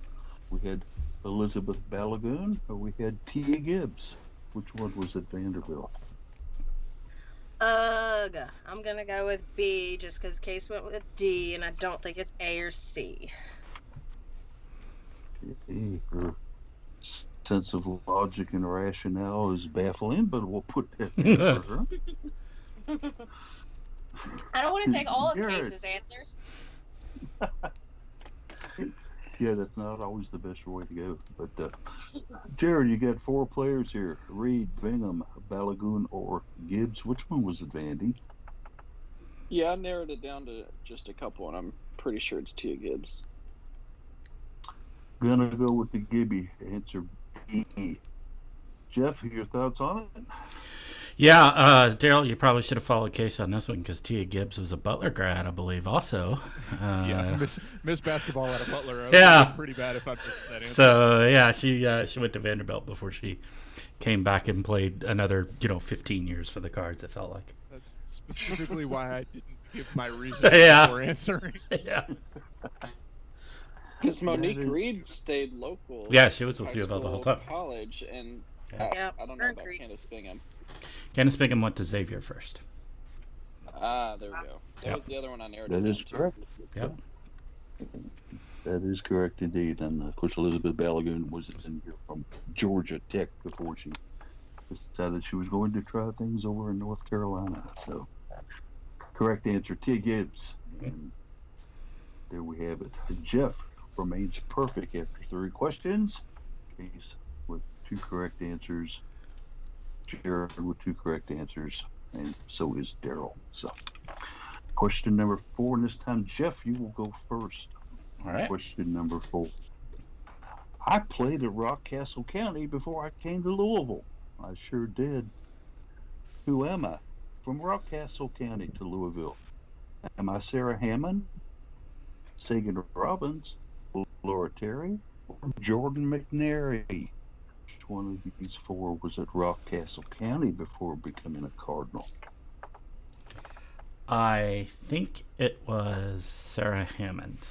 [SPEAKER 1] We had Elizabeth Balagoon, or we had Tia Gibbs. Which one was at Vanderbilt?
[SPEAKER 2] I'm gonna go with B just because Case went with D, and I don't think it's A or C.
[SPEAKER 1] Okay, her sense of logic and rationale is baffling, but we'll put that there for her.
[SPEAKER 2] I don't want to take all of
[SPEAKER 1] Jared.
[SPEAKER 2] Case's answers.
[SPEAKER 1] Yeah, that's not always the best way to go. But Jared, you got 4 players here: Reed, Bingham, Balagoon, or Gibbs. Which one was it, Vandy?
[SPEAKER 4] Yeah, I narrowed it down to just a couple, and I'm pretty sure it's Tia Gibbs.
[SPEAKER 1] Gonna go with the Gibby answer B. Jeff, your thoughts on it?
[SPEAKER 5] Yeah, Daryl, you probably should have followed Case on this one because Tia Gibbs was a Butler grad, I believe, also.
[SPEAKER 3] Yeah, miss basketball at a Butler.
[SPEAKER 5] Yeah.
[SPEAKER 3] Pretty bad if I missed that answer.
[SPEAKER 5] So yeah, she went to Vanderbilt before she came back and played another 15 years for the Cards. It felt like.
[SPEAKER 3] That's specifically why I didn't give my reason
[SPEAKER 5] Yeah.
[SPEAKER 3] for answering.
[SPEAKER 5] Yeah.
[SPEAKER 4] Because Monique
[SPEAKER 1] That is-
[SPEAKER 4] Reed stayed local.
[SPEAKER 5] Yeah, she was with
[SPEAKER 4] high
[SPEAKER 5] UofL the whole
[SPEAKER 4] school,
[SPEAKER 5] time.
[SPEAKER 4] College, and
[SPEAKER 2] Yeah,
[SPEAKER 4] I don't know about
[SPEAKER 2] agreed.
[SPEAKER 4] Candace Bingham.
[SPEAKER 5] Candace Bingham went to Xavier first.
[SPEAKER 4] Ah, there we go. That
[SPEAKER 5] Yep.
[SPEAKER 4] was the other one I narrowed
[SPEAKER 1] That
[SPEAKER 4] it
[SPEAKER 1] is
[SPEAKER 4] down to.
[SPEAKER 1] correct.
[SPEAKER 5] Yep.
[SPEAKER 1] That is correct indeed. And of course, Elizabeth Balagoon was in here from Georgia Tech before she decided she was going to try things over in North Carolina. So, correct answer, Tia Gibbs. And there we have it. Jeff remains perfect after 3 questions. Case with 2 correct answers. Jared with 2 correct answers. And so is Daryl. So, question number 4. And this time, Jeff, you will go first.
[SPEAKER 5] All right.
[SPEAKER 1] Question number 4. I played at Rockcastle County before I came to Louisville. I sure did. Who am I? From Rockcastle County to Louisville. Am I Sarah Hammond, Sagan Robbins, Laura Terry, or Jordan McNary? Which one of these 4 was at Rockcastle County before becoming a Cardinal?
[SPEAKER 5] I think it was Sarah Hammond.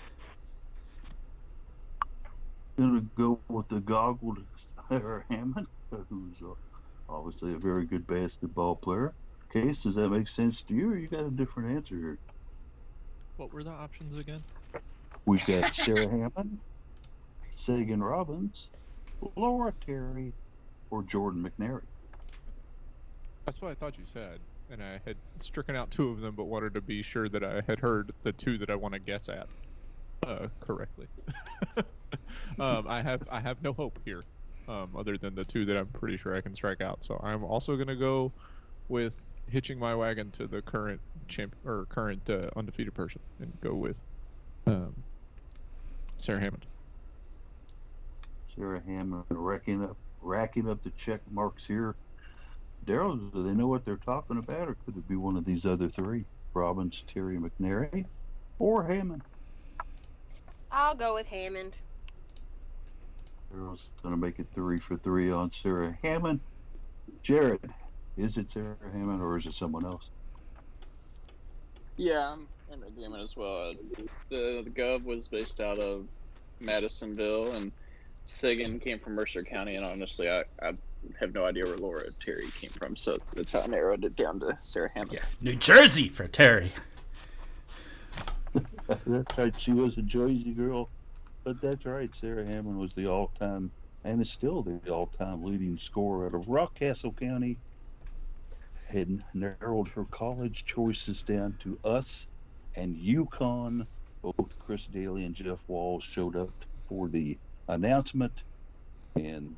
[SPEAKER 1] Gonna go with the goggled Sarah Hammond, who's obviously a very good basketball player. Case, does that make sense to you, or you got a different answer here?
[SPEAKER 3] What were the options again?
[SPEAKER 1] We've got Sarah Hammond, Sagan Robbins, Laura Terry, or Jordan McNary.
[SPEAKER 3] That's what I thought you said, and I had stricken out 2 of them, but wanted to be sure that I had heard the 2 that I want to guess at correctly. I have no hope here, other than the 2 that I'm pretty sure I can strike out. So I'm also gonna go with hitching my wagon to the current current undefeated person, and go with Sarah Hammond.
[SPEAKER 1] Sarah Hammond racking up the check marks here. Daryl, do they know what they're talking about, or could it be one of these other 3? Robbins, Terry, McNary, or Hammond?
[SPEAKER 2] I'll go with Hammond.
[SPEAKER 1] Daryl's going to make it 3 for 3 on Sarah Hammond. Jared, is it Sarah Hammond or is it someone else?
[SPEAKER 4] Yeah, I'm in agreement as well. The Gov was based out of Madisonville, and Sagan came from Mercer County, and honestly, I have no idea where Laura Terry came from, so that's how I narrowed it down to Sarah Hammond.
[SPEAKER 5] Yeah, New Jersey for Terry.
[SPEAKER 1] That's right, she was a Jersey girl. But that's right, Sarah Hammond was the all-time, and is still the all-time leading scorer out of Rockcastle County. Had narrowed her college choices down to us and UConn. Both Chris Daly and Jeff Walls showed up for the announcement, and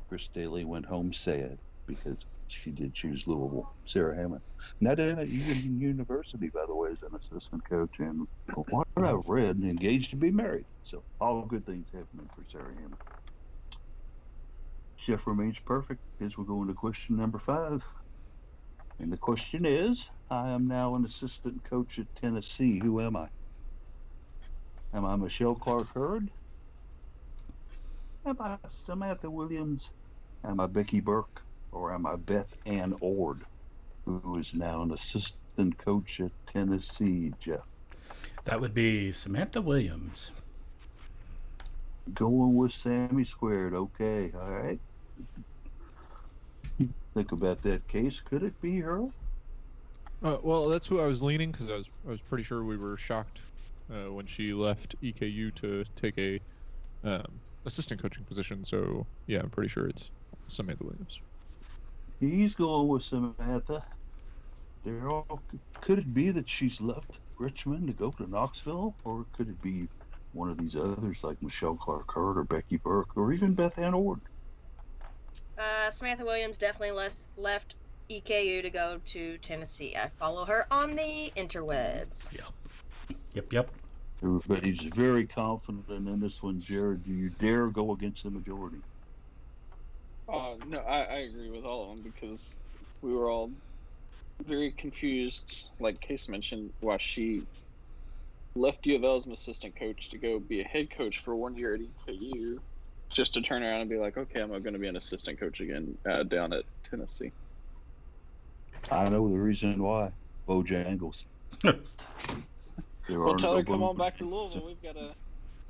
[SPEAKER 1] Chris Daly went home sad because she did choose Louisville. Sarah Hammond. Now at Union University, by the way, as an assistant coach, and from what I've read, engaged to be married. So all good things happening for Sarah Hammond. Jeff remains perfect as we go into question number 5. And the question is, I am now an assistant coach at Tennessee. Who am I? Am I Michelle Clark Hurd? Am I Samantha Williams? Am I Becky Burke? Or am I Beth Ann Ord, who is now an assistant coach at Tennessee, Jeff?
[SPEAKER 5] That would be Samantha Williams.
[SPEAKER 1] Going with Sammy Squared. Okay, all right. Think about that case. Could it be her?
[SPEAKER 3] Well, that's who I was leaning, because I was pretty sure we were shocked when she left EKU to take a assistant coaching position. So yeah, I'm pretty sure it's Samantha Williams.
[SPEAKER 1] He's going with Samantha. Could it be that she's left Richmond to go to Knoxville, or could it be one of these others like Michelle Clark Hurd or Becky Burke or even Beth Ann Ord?
[SPEAKER 2] Samantha Williams definitely left EKU to go to Tennessee. I follow her on the interwebs.
[SPEAKER 5] Yep.
[SPEAKER 1] Everybody's very confident in this one. Jared, do you dare go against the majority?
[SPEAKER 4] No, I agree with all of them, because we were all very confused, like Case mentioned, why she left UofL as an assistant coach to go be a head coach for 1 year at EKU, just to turn around and be like, okay, I'm going to be an assistant coach again down at Tennessee.
[SPEAKER 1] I know the reason why. Bojangles.
[SPEAKER 4] Well, tell her come on back to Louisville. We've got a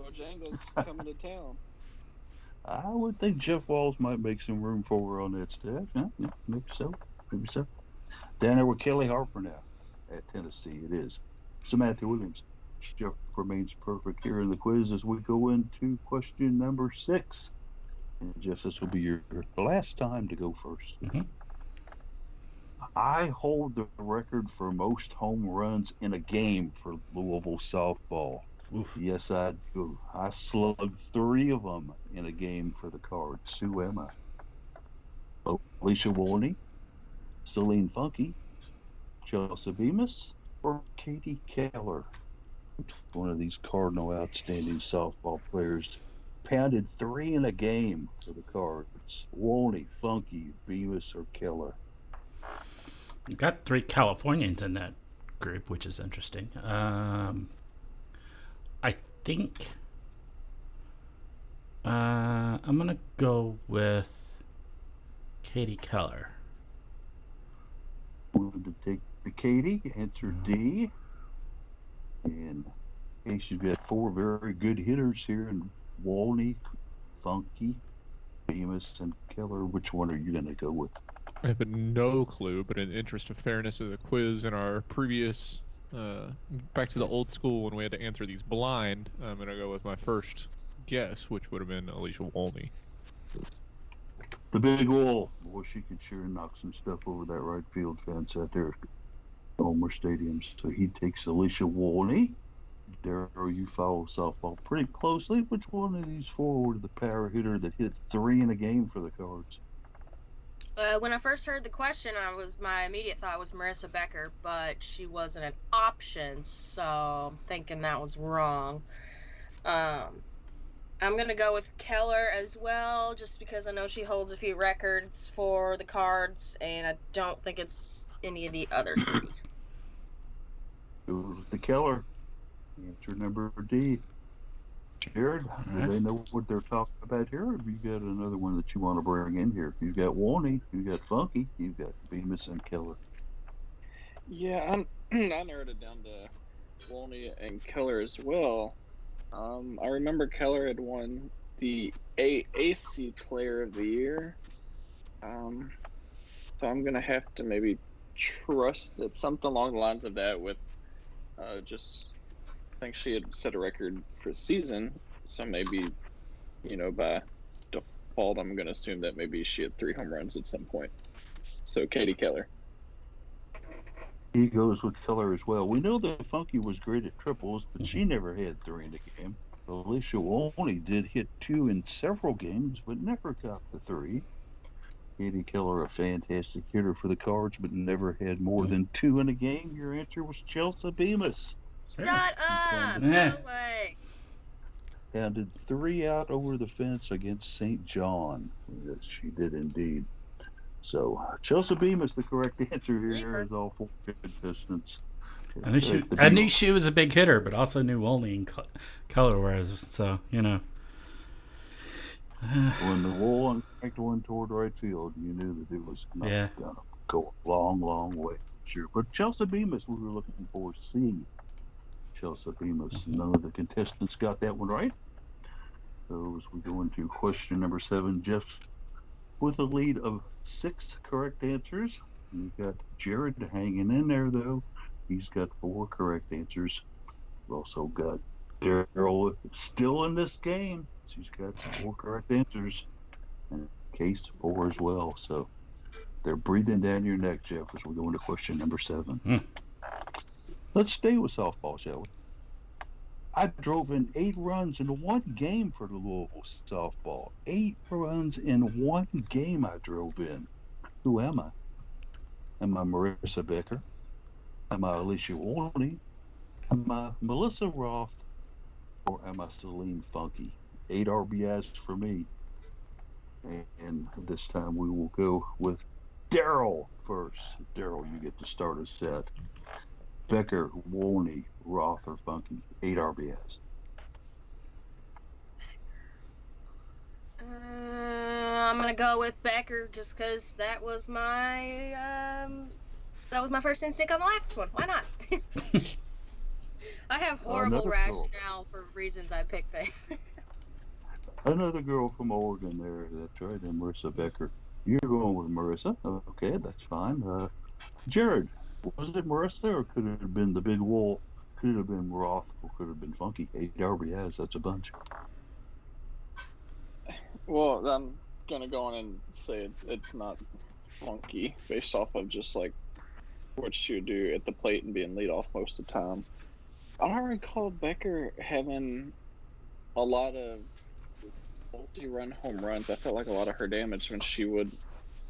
[SPEAKER 4] Bojangles coming to town.
[SPEAKER 1] I would think Jeff Walls might make some room for her on that staff. Yeah, maybe so. Down there with Kelly Harper now at Tennessee. It is Samantha Williams. Jeff remains perfect here in the quiz as we go into question number 6. And Jeff, this will be your last time to go first.
[SPEAKER 5] Mm-hmm.
[SPEAKER 1] I hold the record for most home runs in a game for Louisville softball.
[SPEAKER 5] Oof.
[SPEAKER 1] Yes, I do. I slugged 3 of them in a game for the Cards. Who am I? Alicia Warney, Celine Funky, Chelsea Bemis, or Katie Keller? One of these Cardinal outstanding softball players pounded 3 in a game for the Cards. Warney, Funky, Bemis, or Keller?
[SPEAKER 5] You've got 3 Californians in that group, which is interesting. I think I'm going to go with Katie Keller.
[SPEAKER 1] Wanted to take the Katie, answer D. And in case you've got 4 very good hitters here, and Walney, Funky, Bemis, and Keller, which one are you going to go with?
[SPEAKER 3] I have no clue, but in the interest of fairness of the quiz in our previous, back to the old school when we had to answer these blind, I'm going to go with my first guess, which would have been Alicia Walney.
[SPEAKER 1] The big wall. Boy, she could sure knock some stuff over that right field fence out there at Homer Stadium. So he takes Alicia Warney. Daryl, you follow softball pretty closely. Which one of these four were the power hitter that hit 3 in a game for the Cards?
[SPEAKER 2] When I first heard the question, my immediate thought was Marissa Becker, but she wasn't an option, so I'm thinking that was wrong. I'm gonna go with Keller as well, just because I know she holds a few records for the Cards, and I don't think it's any of the other three.
[SPEAKER 1] It was the Keller. Answer number D. Jared, do they know what they're talking about here? Or have you got another one that you want to bring in here? You've got Warney, you've got Funky, you've got Bemis and Keller.
[SPEAKER 4] Yeah, I narrowed it down to Wolney and Keller as well. I remember Keller had won the AC Player of the Year. So I'm gonna have to maybe trust that something along the lines of that. With just I think she had set a record for season, so maybe by default I'm gonna assume that maybe she had 3 home runs at some point. So Katie Keller.
[SPEAKER 1] He goes with Keller as well. We know that Funky was great at triples, but she never had 3 in a game. Alicia Warney did hit 2 in several games, but never got the 3. Katie Keller, a fantastic hitter for the Cards, but never had more than 2 in a game. Your answer was Chelsea Bemis.
[SPEAKER 2] Shut up! No way.
[SPEAKER 1] Pounded 3 out over the fence against St. John. Yes, she did indeed. So Chelsea Bemis, the correct answer here, is all 4 contestants.
[SPEAKER 5] I knew she was a big hitter, but also knew Wolney and Keller was. So
[SPEAKER 1] when the wall cranked one toward right field, you knew that it was not going to go a long, long way. Sure, but Chelsea Bemis, we were looking for C. Chelsea Bemis. None of the contestants got that one right. So as we go into question number 7, Jeff with a lead of 6 correct answers. You've got Jared hanging in there, though. He's got 4 correct answers. We've also got Daryl still in this game. She's got 4 correct answers. And Case 4 as well. So they're breathing down your neck, Jeff, as we go into question number 7. Let's stay with softball, shall we? I drove in 8 runs in 1 game for the Louisville softball. 8 runs in 1 game I drove in. Who am I? Am I Marissa Becker? Am I Alicia Warney? Am I Melissa Roth? Or am I Celine Funky? 8 RBIs for me. And this time we will go with Daryl first. Daryl, you get to start us out. Becker, Warney, Roth, or Funky? 8 RBIs.
[SPEAKER 2] I'm gonna go with Becker just because that was my first instinct on the last one. Why not? I have horrible rationale for reasons I pick things.
[SPEAKER 1] Another girl from Oregon there. That's right, and Marissa Becker. You're going with Marissa. Okay, that's fine. Jared, was it Marissa or could it have been the big wall? Could it have been Roth or could it have been Funky? 8 RBIs, that's a bunch.
[SPEAKER 4] Well, I'm going to go on and say it's not Funky based off of just like what she would do at the plate and being lead off most of the time. I don't recall Becker having a lot of multi-run home runs. I felt like a lot of her damage when she would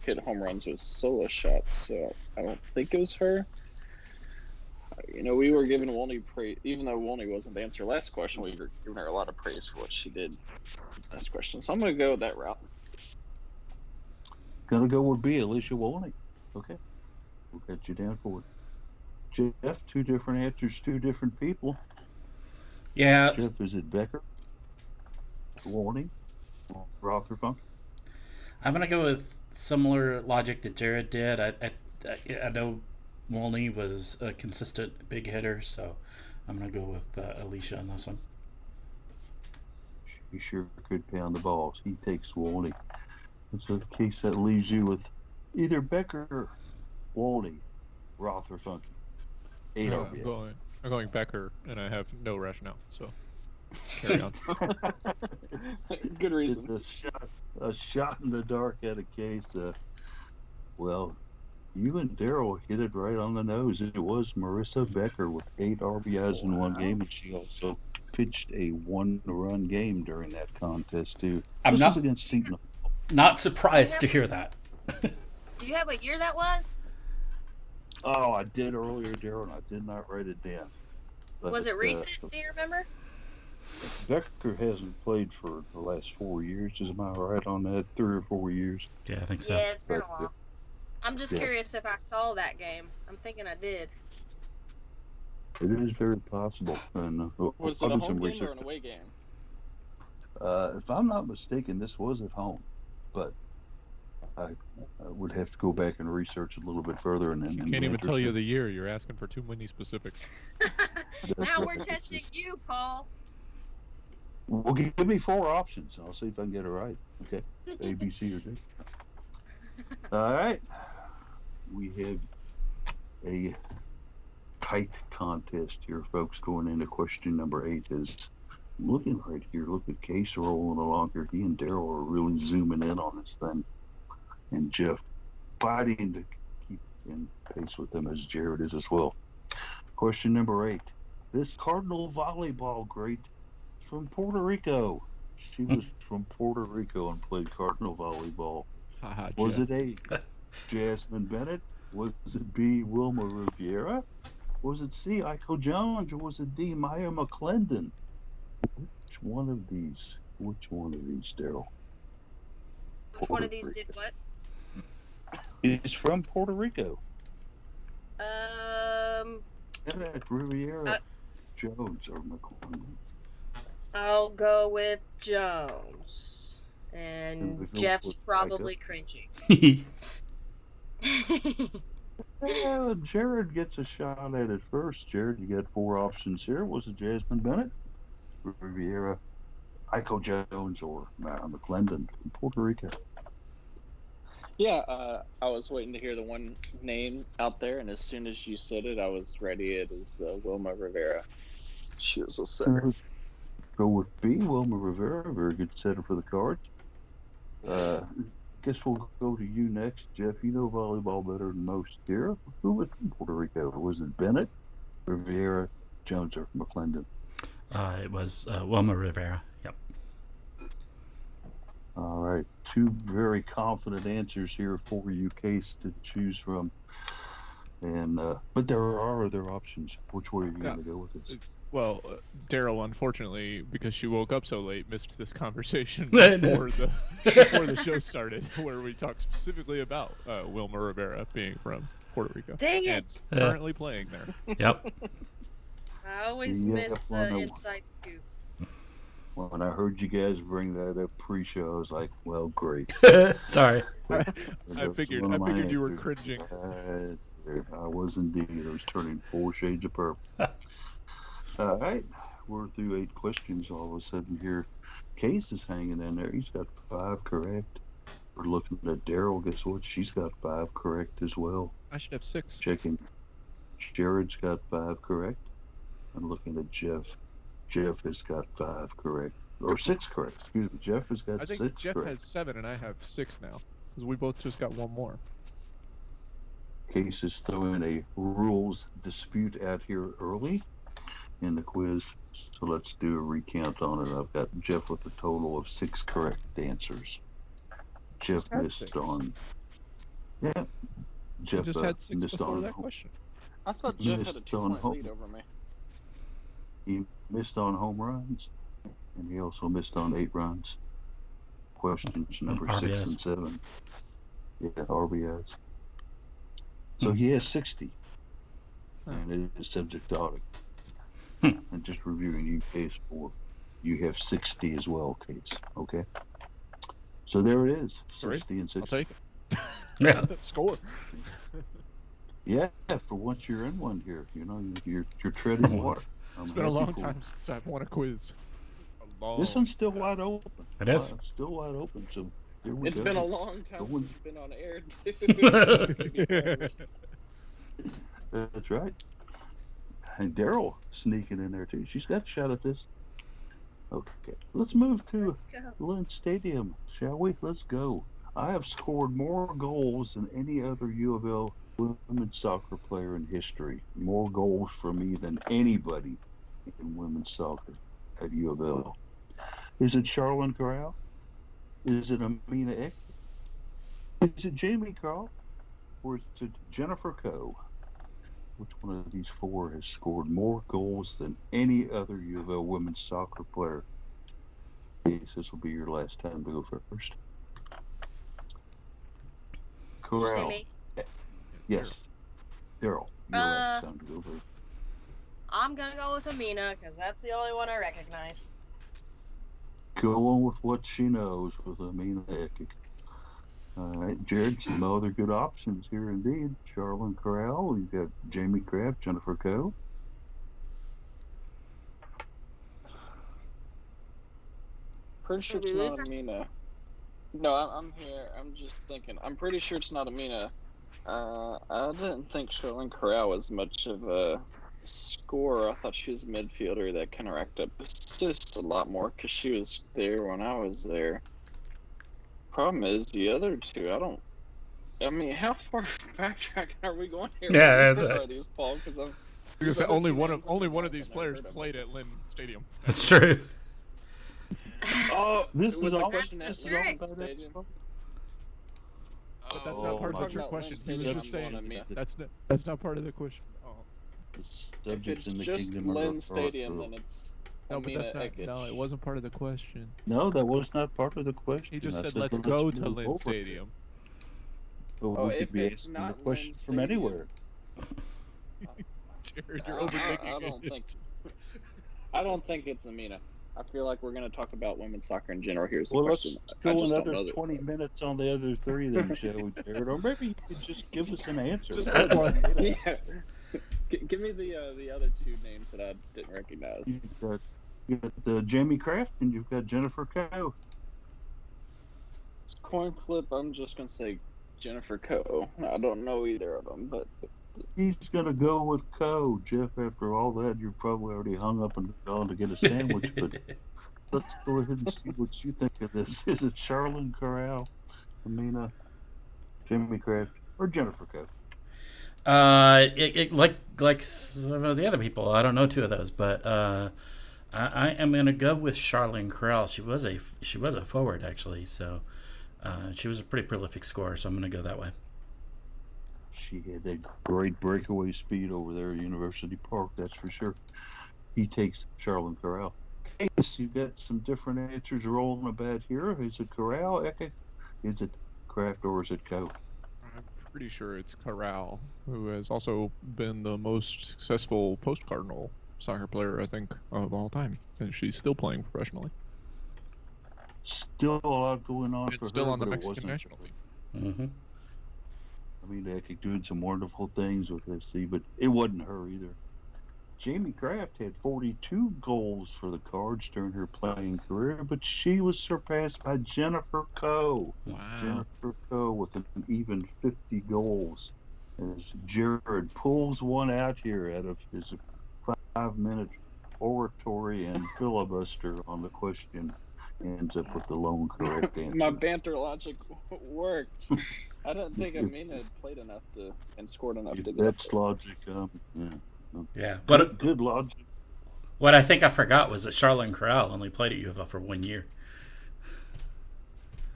[SPEAKER 4] hit home runs was solo shots, so I don't think it was her. We were giving Wolney praise, even though Wolney wasn't the answer last question. We were giving her a lot of praise for what she did last question, so I'm going to go that route.
[SPEAKER 1] Gonna go with B, Alicia Wolney. Okay, we'll get you down for it. Jeff, 2 different answers, 2 different people.
[SPEAKER 5] Yeah.
[SPEAKER 1] Jeff, is it Becker, Wolney, Roth, or Funky?
[SPEAKER 5] I'm gonna go with similar logic that Jared did. I know Wolney was a consistent big hitter, so I'm gonna go with Alicia on this one.
[SPEAKER 1] He sure could pound the balls. He takes Wolney. It's a case that leaves you with either Becker, Wolney, Roth, or Funky. 8 RBIs.
[SPEAKER 3] I'm going Becker, and I have no rationale. So Carry on.
[SPEAKER 4] Good
[SPEAKER 1] It's
[SPEAKER 4] reason.
[SPEAKER 1] a shot in the dark at a case. Well, you and Daryl hit it right on the nose. It was Marissa Becker with 8 RBIs in one game, and she also pitched a 1-run game during that contest too.
[SPEAKER 5] I'm
[SPEAKER 1] This was
[SPEAKER 5] not
[SPEAKER 1] against Seton.
[SPEAKER 5] not surprised to hear that.
[SPEAKER 2] Do you have a year that was?
[SPEAKER 1] Oh, I did earlier, Daryl, and I did not write it down. But,
[SPEAKER 2] Was it recent? Do you remember?
[SPEAKER 1] Becker hasn't played for the last 4 years. Is am I right on that? 3 or 4 years.
[SPEAKER 5] Yeah, I think so.
[SPEAKER 2] Yeah, it's been a
[SPEAKER 1] But,
[SPEAKER 2] while. I'm just
[SPEAKER 1] yeah.
[SPEAKER 2] curious if I saw that game. I'm thinking I did.
[SPEAKER 1] It is very possible. And
[SPEAKER 4] Was
[SPEAKER 1] I'll
[SPEAKER 4] it a
[SPEAKER 1] do some
[SPEAKER 4] home game
[SPEAKER 1] research.
[SPEAKER 4] or an away game?
[SPEAKER 1] If I'm not mistaken, this was at home, but I would have to go back and research a little bit further. And then
[SPEAKER 3] Can't even tell you the year. You're asking for too many specifics.
[SPEAKER 2] Now we're testing you, Paul.
[SPEAKER 1] Well, give me 4 options, and I'll see if I can get it right. Okay, A, B, C, or D. All right, we have a tight contest here, folks. Going into question number 8 is looking right here. Look at Case rolling along here. He and Daryl are really zooming in on this thing, and Jeff fighting to keep in pace with them as Jared is as well. Question number 8. This Cardinal volleyball great is from Puerto Rico. She was from Puerto Rico and played Cardinal volleyball. Was it A, Jasmine Bennett? Was it B, Wilma Riviera? Was it C, Iko Jones? Or was it D, Maya McClendon? Which one of these? Daryl?
[SPEAKER 2] Which one of these did what?
[SPEAKER 1] It's from Puerto Rico. Bennett, Riviera, Jones, or McClendon.
[SPEAKER 2] I'll go with Jones. And Jeff's probably cringing.
[SPEAKER 1] Jared gets a shot at it first. Jared, you got 4 options here. Was it Jasmine Bennett, Riviera, Iko Jones, or McClendon from Puerto Rico?
[SPEAKER 4] Yeah, I was waiting to hear the one name out there, and as soon as you said it, I was ready. It is Wilma Rivera. She was a setter.
[SPEAKER 1] Go with B, Wilma Rivera. Very good setter for the Cards. Guess we'll go to you next, Jeff. You know volleyball better than most here. Who was from Puerto Rico? Was it Bennett, Riviera, Jones, or McClendon?
[SPEAKER 5] It was Wilma Rivera. Yep.
[SPEAKER 1] All right. 2 very confident answers here for you, Case, to choose from. And but there are other options. Which way are you going to go with this?
[SPEAKER 3] Well, Daryl, unfortunately, because she woke up so late, missed this conversation before the show started, where we talked specifically about Wilma Rivera being from Puerto Rico.
[SPEAKER 2] Dang it!
[SPEAKER 3] And currently playing there.
[SPEAKER 5] Yep.
[SPEAKER 2] I always miss the inside scoop.
[SPEAKER 1] When I heard you guys bring that up pre-show, I was like, "Well, great."
[SPEAKER 5] Sorry.
[SPEAKER 3] I figured you were cringing.
[SPEAKER 1] I was indeed. I was turning 4 shades of purple. All right, we're through 8 questions. All of a sudden, here, Case is hanging in there. He's got 5 correct. We're looking at Daryl. Guess what? She's got 5 correct as well.
[SPEAKER 3] I should have 6.
[SPEAKER 1] Checking. Jared's got 5 correct. I'm looking at Jeff. Jeff has got 5 correct, or 6 correct. Excuse me. Jeff has got 6 correct.
[SPEAKER 3] I think Jeff has 7 and I have 6 now, because we both just got 1 more.
[SPEAKER 1] Case is throwing a rules dispute out here early in the quiz, so let's do a recount on it. I've got Jeff with a total of 6 correct answers. Jeff missed
[SPEAKER 3] 6.
[SPEAKER 1] on. Yeah. Jeff
[SPEAKER 3] just had 6
[SPEAKER 1] missed
[SPEAKER 3] before
[SPEAKER 1] on
[SPEAKER 3] that question.
[SPEAKER 4] I thought Jeff had a
[SPEAKER 1] missed on
[SPEAKER 4] 2-point lead over me.
[SPEAKER 1] He missed on home runs, and he also missed on 8 runs. Questions number
[SPEAKER 5] RBIs.
[SPEAKER 1] 6 and 7. Yeah, RBIs. So he has 60, and it is subject to audit. And just reviewing you, Case, for you have 60 as well, Case. Okay. So there it is, 60 and 60.
[SPEAKER 3] I'll take it.
[SPEAKER 5] Yeah.
[SPEAKER 3] Score.
[SPEAKER 1] Yeah, for once you're in one here, you know, you're treading water.
[SPEAKER 3] It's been a long time since I've won a quiz.
[SPEAKER 1] This one's still wide open.
[SPEAKER 5] It is.
[SPEAKER 1] Still wide open. So here we
[SPEAKER 4] It's
[SPEAKER 1] go.
[SPEAKER 4] been a long time since you've been on air, too.
[SPEAKER 1] That's right. And Daryl sneaking in there too. She's got a shot at this. Okay, let's move to
[SPEAKER 2] Let's go.
[SPEAKER 1] Lynn Stadium, shall we? Let's go. I have scored more goals than any other U of L women's soccer player in history. More goals for me than anybody in women's soccer at U of L. Is it Charlene Corral? Is it Amina Ek? Is it Jamie Carl? Or is it Jennifer Coe? Which one of these four has scored more goals than any other U of L women's soccer player? Yes, this will be your last time to go first.
[SPEAKER 2] Did you say
[SPEAKER 1] Corral.
[SPEAKER 2] me?
[SPEAKER 1] Yes. Daryl, your last time to go first.
[SPEAKER 2] I'm gonna go with Amina because that's the only one I recognize.
[SPEAKER 1] Go on with what she knows with Amina Ekic. All right, Jared, some other good options here indeed. Charlene Corral, you've got Jamie Kraft, Jennifer Coe.
[SPEAKER 4] Pretty sure
[SPEAKER 2] Did
[SPEAKER 4] it's
[SPEAKER 2] we
[SPEAKER 4] not
[SPEAKER 2] lose her?
[SPEAKER 4] Amina. No, I'm here. I'm just thinking. I'm pretty sure it's not Amina. I didn't think Charlene Corral was much of a scorer. I thought she was a midfielder that kind of racked up assists a lot more because she was there when I was there. Problem is, the other two, I mean, how far backtracking are we going here?
[SPEAKER 5] Yeah,
[SPEAKER 4] What
[SPEAKER 5] that's
[SPEAKER 4] are these, Paul? Because
[SPEAKER 3] Because only one of these players played at Lynn Stadium.
[SPEAKER 5] That's true.
[SPEAKER 4] Oh,
[SPEAKER 1] This
[SPEAKER 4] was
[SPEAKER 1] is
[SPEAKER 4] the
[SPEAKER 1] all.
[SPEAKER 4] question
[SPEAKER 1] This
[SPEAKER 4] at
[SPEAKER 1] is all
[SPEAKER 2] correct.
[SPEAKER 1] about
[SPEAKER 4] Stadium?
[SPEAKER 1] Expo.
[SPEAKER 3] But that's
[SPEAKER 1] Oh,
[SPEAKER 3] not part
[SPEAKER 1] my
[SPEAKER 3] of your
[SPEAKER 4] God.
[SPEAKER 3] question.
[SPEAKER 4] Lynn
[SPEAKER 3] He was
[SPEAKER 4] Stadium,
[SPEAKER 3] just saying
[SPEAKER 4] Amina.
[SPEAKER 3] that's not part of the question. Oh.
[SPEAKER 1] The
[SPEAKER 4] If
[SPEAKER 1] subjects
[SPEAKER 4] it's
[SPEAKER 1] in the
[SPEAKER 4] just
[SPEAKER 1] kingdom
[SPEAKER 4] Lynn Stadium,
[SPEAKER 1] are.
[SPEAKER 4] then it's
[SPEAKER 3] No, but
[SPEAKER 4] Amina
[SPEAKER 3] that's not.
[SPEAKER 4] Ekic.
[SPEAKER 3] No, it wasn't part of the question.
[SPEAKER 1] No, that was not part of the question.
[SPEAKER 3] He just
[SPEAKER 1] I
[SPEAKER 3] said,
[SPEAKER 1] said,
[SPEAKER 3] "Let's
[SPEAKER 1] let's
[SPEAKER 3] go to
[SPEAKER 1] move
[SPEAKER 3] Lynn
[SPEAKER 1] over.
[SPEAKER 3] Stadium."
[SPEAKER 1] But
[SPEAKER 4] Oh,
[SPEAKER 1] we could
[SPEAKER 4] if
[SPEAKER 1] be
[SPEAKER 4] it's
[SPEAKER 1] asking the
[SPEAKER 4] not
[SPEAKER 1] question
[SPEAKER 4] Lynn
[SPEAKER 1] from
[SPEAKER 4] Stadium,
[SPEAKER 1] anywhere.
[SPEAKER 3] Jared, you're overthinking
[SPEAKER 4] I don't
[SPEAKER 3] it.
[SPEAKER 4] think. I don't think it's Amina. I feel like we're going to talk about women's soccer in general. Here's the
[SPEAKER 1] Well,
[SPEAKER 4] question.
[SPEAKER 1] let's
[SPEAKER 4] I
[SPEAKER 1] go
[SPEAKER 4] just don't
[SPEAKER 1] another
[SPEAKER 4] know that.
[SPEAKER 1] 20 minutes on the other three then, shall we, Jared? Or maybe you could just give us an answer.
[SPEAKER 3] Just
[SPEAKER 1] How
[SPEAKER 3] pick one.
[SPEAKER 1] about that?
[SPEAKER 4] Yeah. Give me the other two names that I didn't recognize.
[SPEAKER 1] You've got Jamie Kraft and you've got Jennifer Coe.
[SPEAKER 4] Coin flip. I'm just going to say Jennifer Coe. I don't know either of them, but
[SPEAKER 1] He's going to go with Coe. Jeff, after all that, you're probably already hung up and gone to get a sandwich, but let's go ahead and see what you think of this. Is it Charlene Corral, Amina, Jamie Kraft, or Jennifer Coe?
[SPEAKER 5] Like some of the other people, I don't know two of those, but I am gonna go with Charlene Corral. She was a forward actually, so she was a pretty prolific scorer. So I'm gonna go that way.
[SPEAKER 1] She had that great breakaway speed over there at University Park, that's for sure. He takes Charlene Corral. Case, you've got some different answers rolling about here. Is it Corral, Eke? Is it Kraft, or is it Coe?
[SPEAKER 3] I'm pretty sure it's Corral, who has also been the most successful post-Cardinal soccer player, I think, of all time. And she's still playing professionally.
[SPEAKER 1] Still a lot going on
[SPEAKER 3] It's
[SPEAKER 1] for
[SPEAKER 3] still
[SPEAKER 1] her,
[SPEAKER 3] on the
[SPEAKER 1] but it
[SPEAKER 3] Mexican
[SPEAKER 1] wasn't.
[SPEAKER 3] national team.
[SPEAKER 5] Mm-hmm.
[SPEAKER 1] I mean, Eke doing some wonderful things with FC, but it wasn't her either. Jamie Kraft had 42 goals for the Cards during her playing career, but she was surpassed by Jennifer Coe.
[SPEAKER 3] Wow.
[SPEAKER 1] Jennifer Coe with an even 50 goals. As Jared pulls one out here out of his 5-minute oratory and filibuster on the question, ends up with the lone correct answer.
[SPEAKER 4] my banter logic worked. I didn't think Amina had played enough and scored enough to get
[SPEAKER 1] That's
[SPEAKER 4] up there.
[SPEAKER 1] logic. Yeah.
[SPEAKER 5] Yeah.
[SPEAKER 1] Good logic.
[SPEAKER 5] What I think I forgot was that Charlene Corral only played at UofL for 1 year.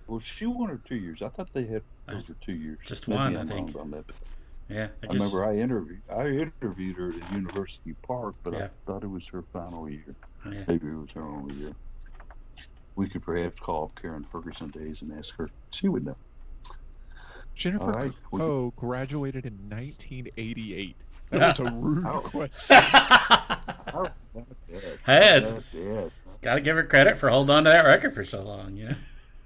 [SPEAKER 1] Well, she won her 2 years. I thought they had her for 2 years.
[SPEAKER 5] Just
[SPEAKER 1] Maybe
[SPEAKER 5] one,
[SPEAKER 1] I'm
[SPEAKER 5] I think.
[SPEAKER 1] wrong on that.
[SPEAKER 5] Yeah.
[SPEAKER 1] I remember I interviewed her at University Park, but
[SPEAKER 5] Yeah.
[SPEAKER 1] I thought it was her final year.
[SPEAKER 5] Yeah.
[SPEAKER 1] Maybe it was her only year. We could perhaps call up Karen Ferguson days and ask her. She would know.
[SPEAKER 3] Jennifer
[SPEAKER 1] All right.
[SPEAKER 3] Coe graduated in 1988. That was a rude
[SPEAKER 1] Oh.
[SPEAKER 3] question.
[SPEAKER 1] Oh,
[SPEAKER 5] Hey, it's got to give her credit for holding on to that record for so long, you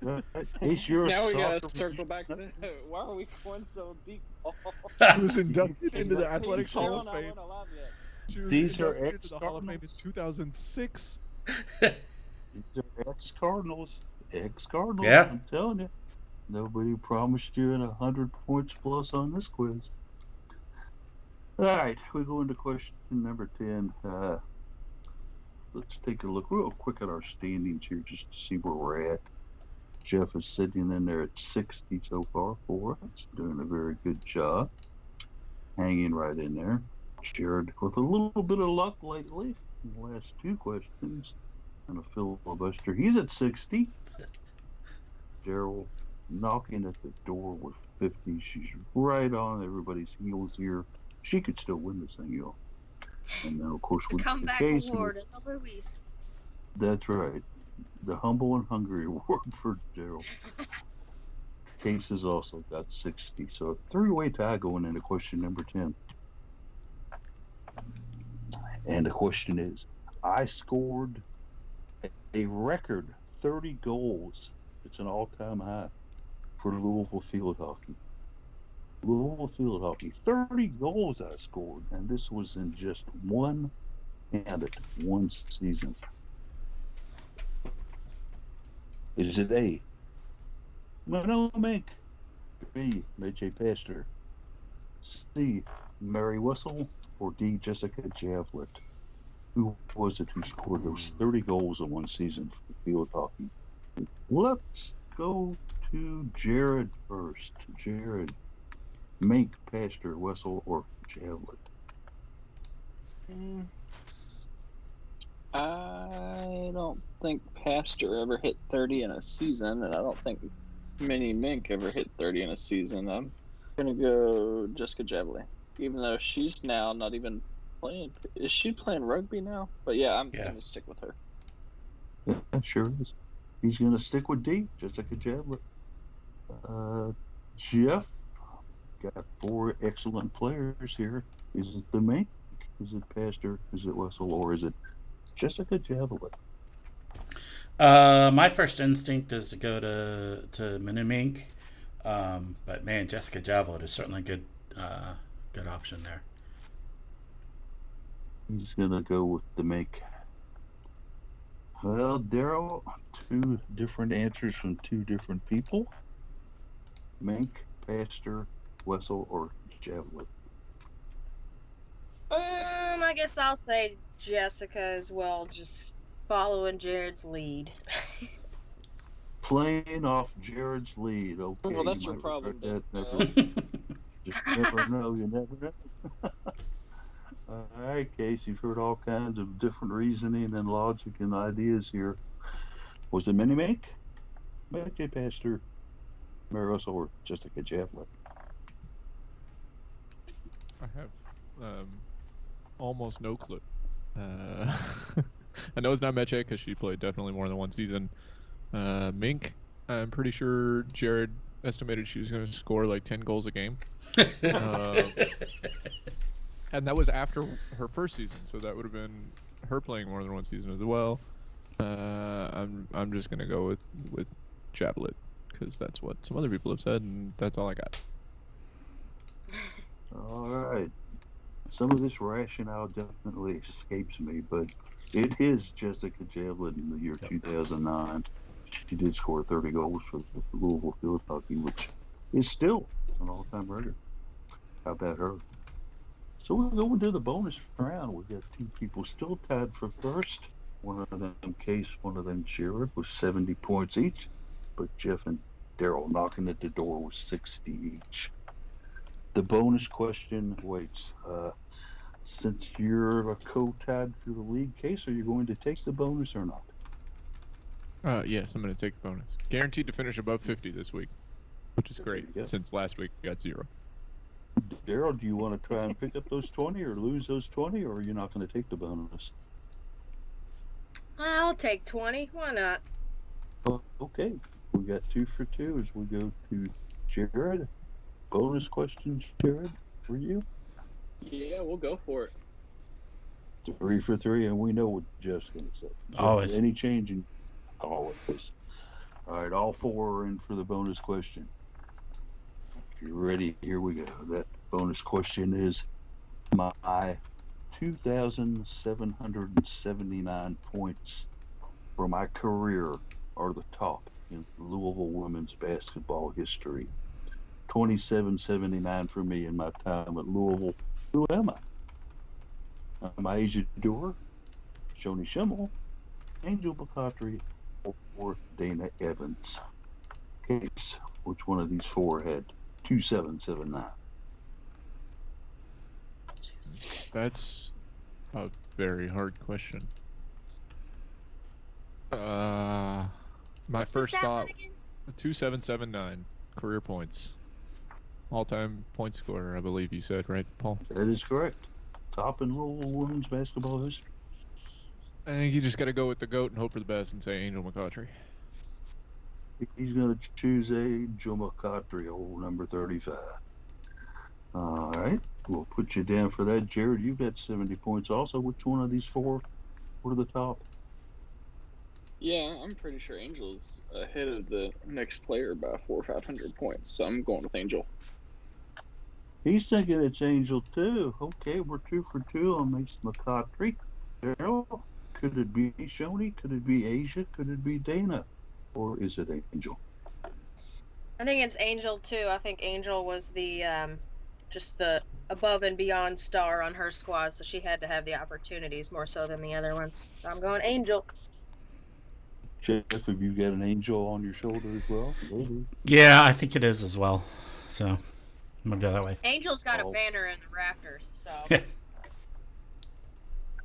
[SPEAKER 5] know.
[SPEAKER 1] Is your
[SPEAKER 4] Now we gotta
[SPEAKER 1] soccer-
[SPEAKER 4] circle back to why are we going so deep?
[SPEAKER 3] She was inducted into the Athletics
[SPEAKER 4] He's
[SPEAKER 3] Hall of
[SPEAKER 4] still not
[SPEAKER 3] Fame.
[SPEAKER 4] alive yet.
[SPEAKER 3] She was
[SPEAKER 1] These are
[SPEAKER 3] inducted into the Hall of Fame in
[SPEAKER 1] ex-Cardinals.
[SPEAKER 3] 2006.
[SPEAKER 1] These are ex-Cardinals. Ex-Cardinals.
[SPEAKER 5] Yeah.
[SPEAKER 1] I'm telling you. Nobody promised you 100 points plus on this quiz. All right, we go into question number 10. let's take a look real quick at our standings here just to see where we're at. Jeff is sitting in there at 60 so far for us, doing a very good job, hanging right in there. Jared with a little bit of luck lately in the last two questions, and a filibuster. He's at 60. Daryl knocking at the door with 50. She's right on everybody's heels here. She could still win this thing, y'all. And then, of course,
[SPEAKER 2] The
[SPEAKER 1] with the
[SPEAKER 2] comeback
[SPEAKER 1] case,
[SPEAKER 2] award at the Louise.
[SPEAKER 1] that's right. The Humble and Hungry Award for Daryl. Case has also got 60. So a three-way tie going into question number 10. And the question is, I scored a record 30 goals. It's an all-time high for Louisville field hockey. Louisville field hockey, 30 goals I scored, and this was in just one season. Is it A, Mano Mink, B, Majay Pastor, C, Mary Wessel, or D, Jessica Javlet? Who was it who scored those 30 goals in one season for field hockey? Let's go to Jared first. Jared, Mink, Pastor, Wessel, or Javlet?
[SPEAKER 4] I don't think Pastor ever hit 30 in a season, and I don't think Minnie Mink ever hit 30 in a season. I'm gonna go Jessica Javely, even though she's now not even playing. Is she playing rugby now? But yeah, I'm gonna stick with her.
[SPEAKER 1] Yeah, sure is. He's gonna stick with D, Jessica Javlet. Jeff got four excellent players here. Is it the Mink? Is it Pastor? Is it Wessel? Or is it Jessica Javlet?
[SPEAKER 5] My first instinct is to go to Minimink, but man, Jessica Javelot is certainly a good option there.
[SPEAKER 1] He's gonna go with the Mink. Well, Daryl, two different answers from two different people. Mink, Pastor, Wessel, or Javlet?
[SPEAKER 2] I guess I'll say Jessica as well, just following Jared's lead.
[SPEAKER 1] Playing off Jared's lead. Okay.
[SPEAKER 4] Well, that's your problem.
[SPEAKER 1] Just never know. You never know. All right, Case, you've heard all kinds of different reasoning and logic and ideas here. Was it Minnie Mink, Majay Pastor, Mary Russell, or Jessica Javlet?
[SPEAKER 3] I have almost no clue. I know it's not Meche because she played definitely more than one season. Mink, I'm pretty sure Jared estimated she was going to score like 10 goals a game. And that was after her first season, so that would have been her playing more than one season as well. I'm just going to go with Javlet because that's what some other people have said, and that's all I got.
[SPEAKER 1] All right. Some of this rationale definitely escapes me, but it is Jessica Javlet in the year 2009. She did score 30 goals for the Louisville field hockey, which is still an all-time record. How about her? So we're going to the bonus round. We got two people still tied for first. One of them Case, one of them Jared with 70 points each. But Jeff and Daryl knocking at the door with 60 each. The bonus question waits. Since you're a co-tied for the league, Case, are you going to take the bonus or not?
[SPEAKER 3] Yes, I'm going to take the bonus. Guaranteed to finish above 50 this week, which is great since last week we got 0.
[SPEAKER 1] Daryl, do you want to try and pick up those 20 or lose those 20, or are you not going to take the bonus?
[SPEAKER 2] I'll take 20. Why not?
[SPEAKER 1] Okay. We got 2 for 2 as we go to Jared. Bonus questions, Jared, for you?
[SPEAKER 4] Yeah, we'll go for it.
[SPEAKER 1] 3 for 3, and we know what Jeff's going to say.
[SPEAKER 5] Always.
[SPEAKER 1] Any change in always. All right, all 4 are in for the bonus question. If you're ready, here we go. That bonus question is, my 2,779 points for my career are the top in Louisville women's basketball history. 2779 for me in my time at Louisville. Who am I? Am I Asia Dewar, Shoni Schimmel, Angel McCaughtry, or Dana Evans. Case, which one of these four had 2779?
[SPEAKER 3] That's a very hard question. My
[SPEAKER 2] What's the
[SPEAKER 3] first
[SPEAKER 2] stat
[SPEAKER 3] thought,
[SPEAKER 2] line again?
[SPEAKER 3] 2779 career points. All-time point scorer, I believe you said, right, Paul?
[SPEAKER 1] That is correct. Top in Louisville women's basketball history.
[SPEAKER 3] I think you just got to go with the GOAT and hope for the best and say Angel McCaughtry.
[SPEAKER 1] He's going to choose Angel McCaughtry, old number 35. All right. We'll put you down for that. Jared, you've got 70 points also. Which one of these four were the top?
[SPEAKER 4] Yeah, I'm pretty sure Angel's ahead of the next player by 400 or 500 points, so I'm going with Angel.
[SPEAKER 1] He's thinking it's Angel too. Okay, we're 2 for 2 on Mason McCaughtry. Daryl, could it be Shoni? Could it be Asia? Could it be Dana? Or is it Angel?
[SPEAKER 2] I think it's Angel too. I think Angel was the just the above and beyond star on her squad, so she had to have the opportunities more so than the other ones. So I'm going Angel.
[SPEAKER 1] Jeff, have you got an Angel on your shoulder as well? Maybe.
[SPEAKER 5] Yeah, I think it is as well. So I'm gonna go that way.
[SPEAKER 2] Angel's got
[SPEAKER 1] Oh.
[SPEAKER 2] a banner in the rafters, so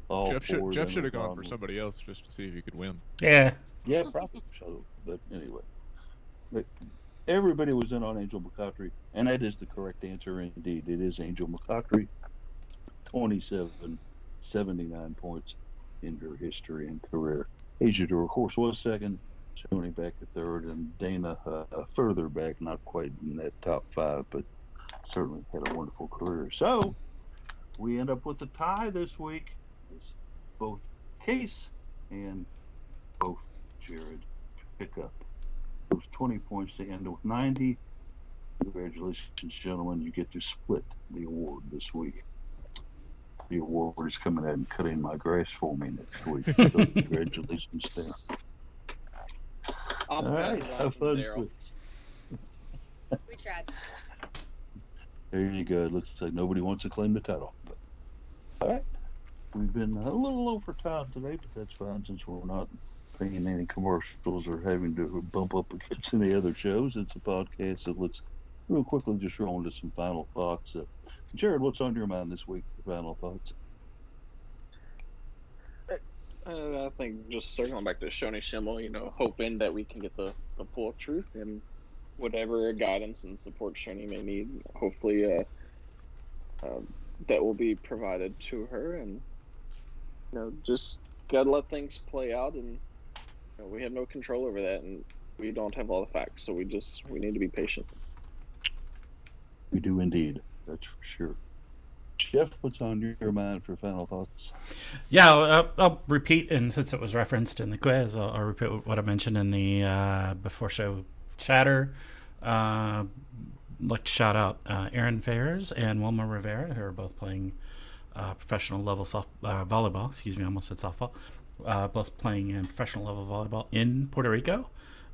[SPEAKER 1] All
[SPEAKER 3] Jeff
[SPEAKER 1] four of them
[SPEAKER 3] should have
[SPEAKER 1] are
[SPEAKER 3] gone for
[SPEAKER 1] probably-
[SPEAKER 3] somebody else just to see if he could win.
[SPEAKER 5] Yeah.
[SPEAKER 1] Yeah, probably so. But anyway, everybody was in on Angel McCaughtry, and that is the correct answer indeed. It is Angel McCaughtry, 2779 points in her history and career. Asia, of course, was second, Shoni back at third, and Dana further back, not quite in that top 5, but certainly had a wonderful career. So we end up with a tie this week. It's both Case and both Jared pick up those 20 points to end with 90. Congratulations, gentlemen. You get to split the award this week. The award is coming out and cutting my grass for me next week. So congratulations there.
[SPEAKER 4] I'll
[SPEAKER 1] All right,
[SPEAKER 4] pass it on
[SPEAKER 1] have
[SPEAKER 4] to
[SPEAKER 1] fun.
[SPEAKER 4] Daryl.
[SPEAKER 2] we tried.
[SPEAKER 1] There you go. It looks like nobody wants to claim the title. But, all right. We've been a little over time today, but that's fine since we're not paying any commercials or having to bump up against any other shows. It's a podcast, so let's real quickly just roll into some final thoughts. Jared, what's on your mind this week for final thoughts?
[SPEAKER 4] I think just circling back to Shoni Schimmel, hoping that we can get the full truth and whatever guidance and support Shoni may need. Hopefully, that will be provided to her, and just gotta let things play out. And we have no control over that, and we don't have all the facts, so we need to be patient.
[SPEAKER 1] We do indeed. That's for sure. Jeff, what's on your mind for final thoughts?
[SPEAKER 5] Yeah, I'll repeat, and since it was referenced in the quiz, I'll repeat what I mentioned in the before show chatter. Like to shout out Aaron Fayers and Wilma Rivera, who are both playing professional level volleyball. Excuse me, I almost said softball. Both playing in professional level volleyball in Puerto Rico.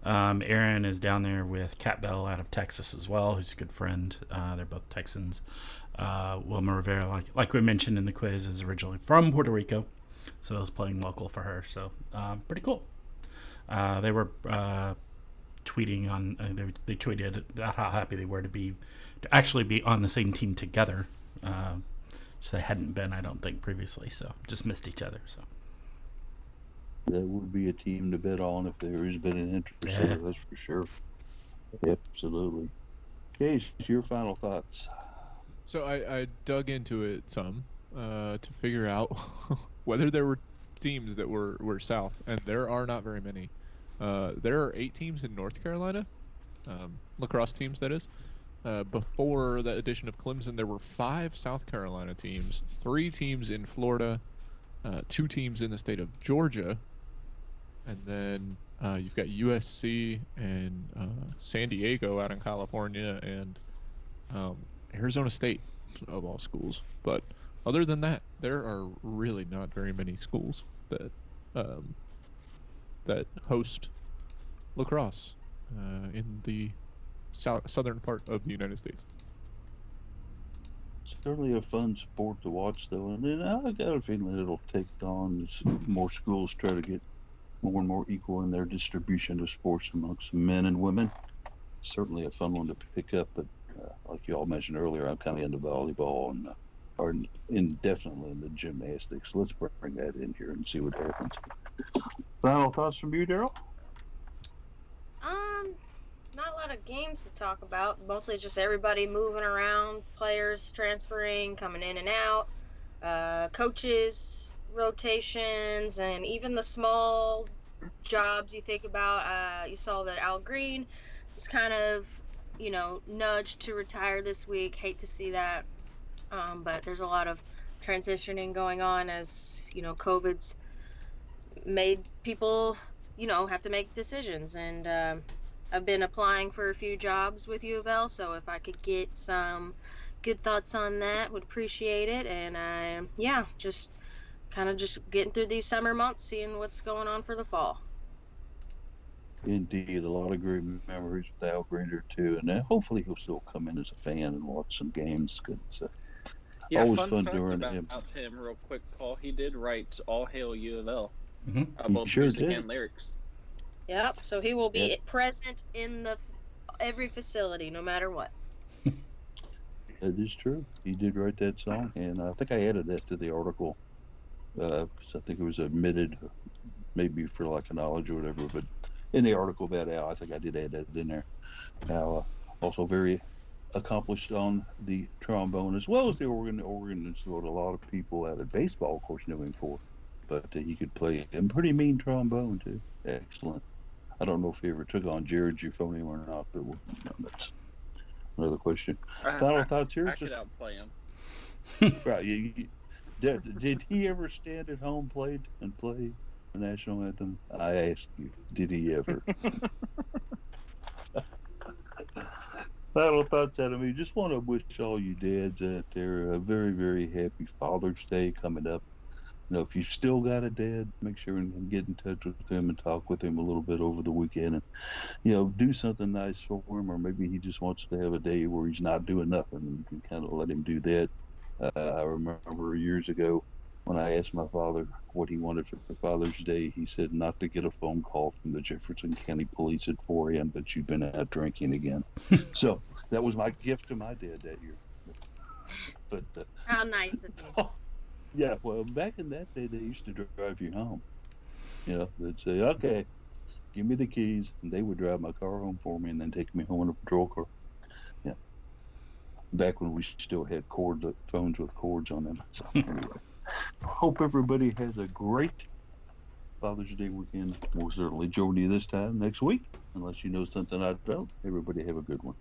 [SPEAKER 5] Aaron is down there with Kat Bell out of Texas as well, who's a good friend. They're both Texans. Wilma Rivera, like we mentioned in the quiz, is originally from Puerto Rico, so I was playing local for her. So pretty cool. They were tweeting on they tweeted about how happy they were to actually be on the same team together. So they hadn't been, I don't think, previously. So just missed each other. So
[SPEAKER 1] That would be a team to bet on if there has been an interest there, that's for sure. Absolutely. Case, your final thoughts.
[SPEAKER 3] So I dug into it some to figure out whether there were teams that were south, and there are not very many. There are 8 teams in North Carolina, lacrosse teams, that is. Before the addition of Clemson, there were 5 South Carolina teams, 3 teams in Florida, 2 teams in the state of Georgia, and then you've got USC and San Diego out in California, and Arizona State, of all schools. But other than that, there are really not very many schools that that host lacrosse in the southern part of the United States.
[SPEAKER 1] Certainly a fun sport to watch, though, and then I got a feeling it'll take on as more schools try to get more and more equal in their distribution of sports amongst men and women. Certainly a fun one to pick up, but like you all mentioned earlier, I'm kind of into volleyball and or indefinitely in the gymnastics. Let's bring that in here and see what happens. Final thoughts from you, Daryl?
[SPEAKER 2] Um, Not a lot of games to talk about. Mostly just everybody moving around, players transferring, coming in and out, coaches, rotations, and even the small jobs you think about. You saw that Al Green was kind of, nudged to retire this week. Hate to see that. But there's a lot of transitioning going on as, COVID's made people, have to make decisions. And I've been applying for a few jobs with UofL, so if I could get some good thoughts on that, would appreciate it. And yeah, just kind of just getting through these summer months, seeing what's going on for the fall.
[SPEAKER 1] Indeed, a lot of great memories with Al Grinder too, and hopefully he'll still come in as a fan and watch some games. Cause
[SPEAKER 4] Yeah,
[SPEAKER 1] always
[SPEAKER 4] fun
[SPEAKER 1] fun
[SPEAKER 4] fact
[SPEAKER 1] during
[SPEAKER 4] about
[SPEAKER 1] him.
[SPEAKER 4] him, real quick, Paul. He did write "All Hail UofL,"
[SPEAKER 5] Mm-hmm.
[SPEAKER 4] both
[SPEAKER 1] Sure
[SPEAKER 4] music
[SPEAKER 1] did.
[SPEAKER 4] and lyrics.
[SPEAKER 2] Yep. So he will be
[SPEAKER 1] Yep.
[SPEAKER 2] present in every facility, no matter what.
[SPEAKER 1] That is true. He did write that song, and I think I added that to the article because I think it was omitted, maybe for like a knowledge or whatever. But in the article about Al, I think I did add that in there. Al, also very accomplished on the trombone as well as the organ. The organ is what a lot of people out of baseball, of course, knew him for. But he could play a pretty mean trombone too. Excellent. I don't know if he ever took on Jared Euphonium or not, but that's another question. Final thoughts here?
[SPEAKER 4] I could outplay him.
[SPEAKER 1] Right. Did he ever stand at home plate and play the national anthem? I ask you, did he ever? Final thoughts out of me. Just want to wish all you dads out there a very, very happy Father's Day coming up. If you've still got a dad, make sure and get in touch with him and talk with him a little bit over the weekend and, do something nice for him, or maybe he just wants to have a day where he's not doing nothing and you can kind of let him do that. I remember years ago when I asked my father what he wanted for Father's Day, he said not to get a phone call from the Jefferson County Police at 4 a.m. that you've been out drinking again. So that was my gift to my dad that year. But
[SPEAKER 2] How nice of you.
[SPEAKER 1] yeah, well, back in that day, they used to drive you home. They'd say, "Okay, give me the keys," and they would drive my car home for me and then take me home in a patrol car. Yeah, back when we still had phones with cords on them. So anyway, hope everybody has a great Father's Day weekend. We'll certainly join you this time next week, unless you know something I don't. Everybody have a good one.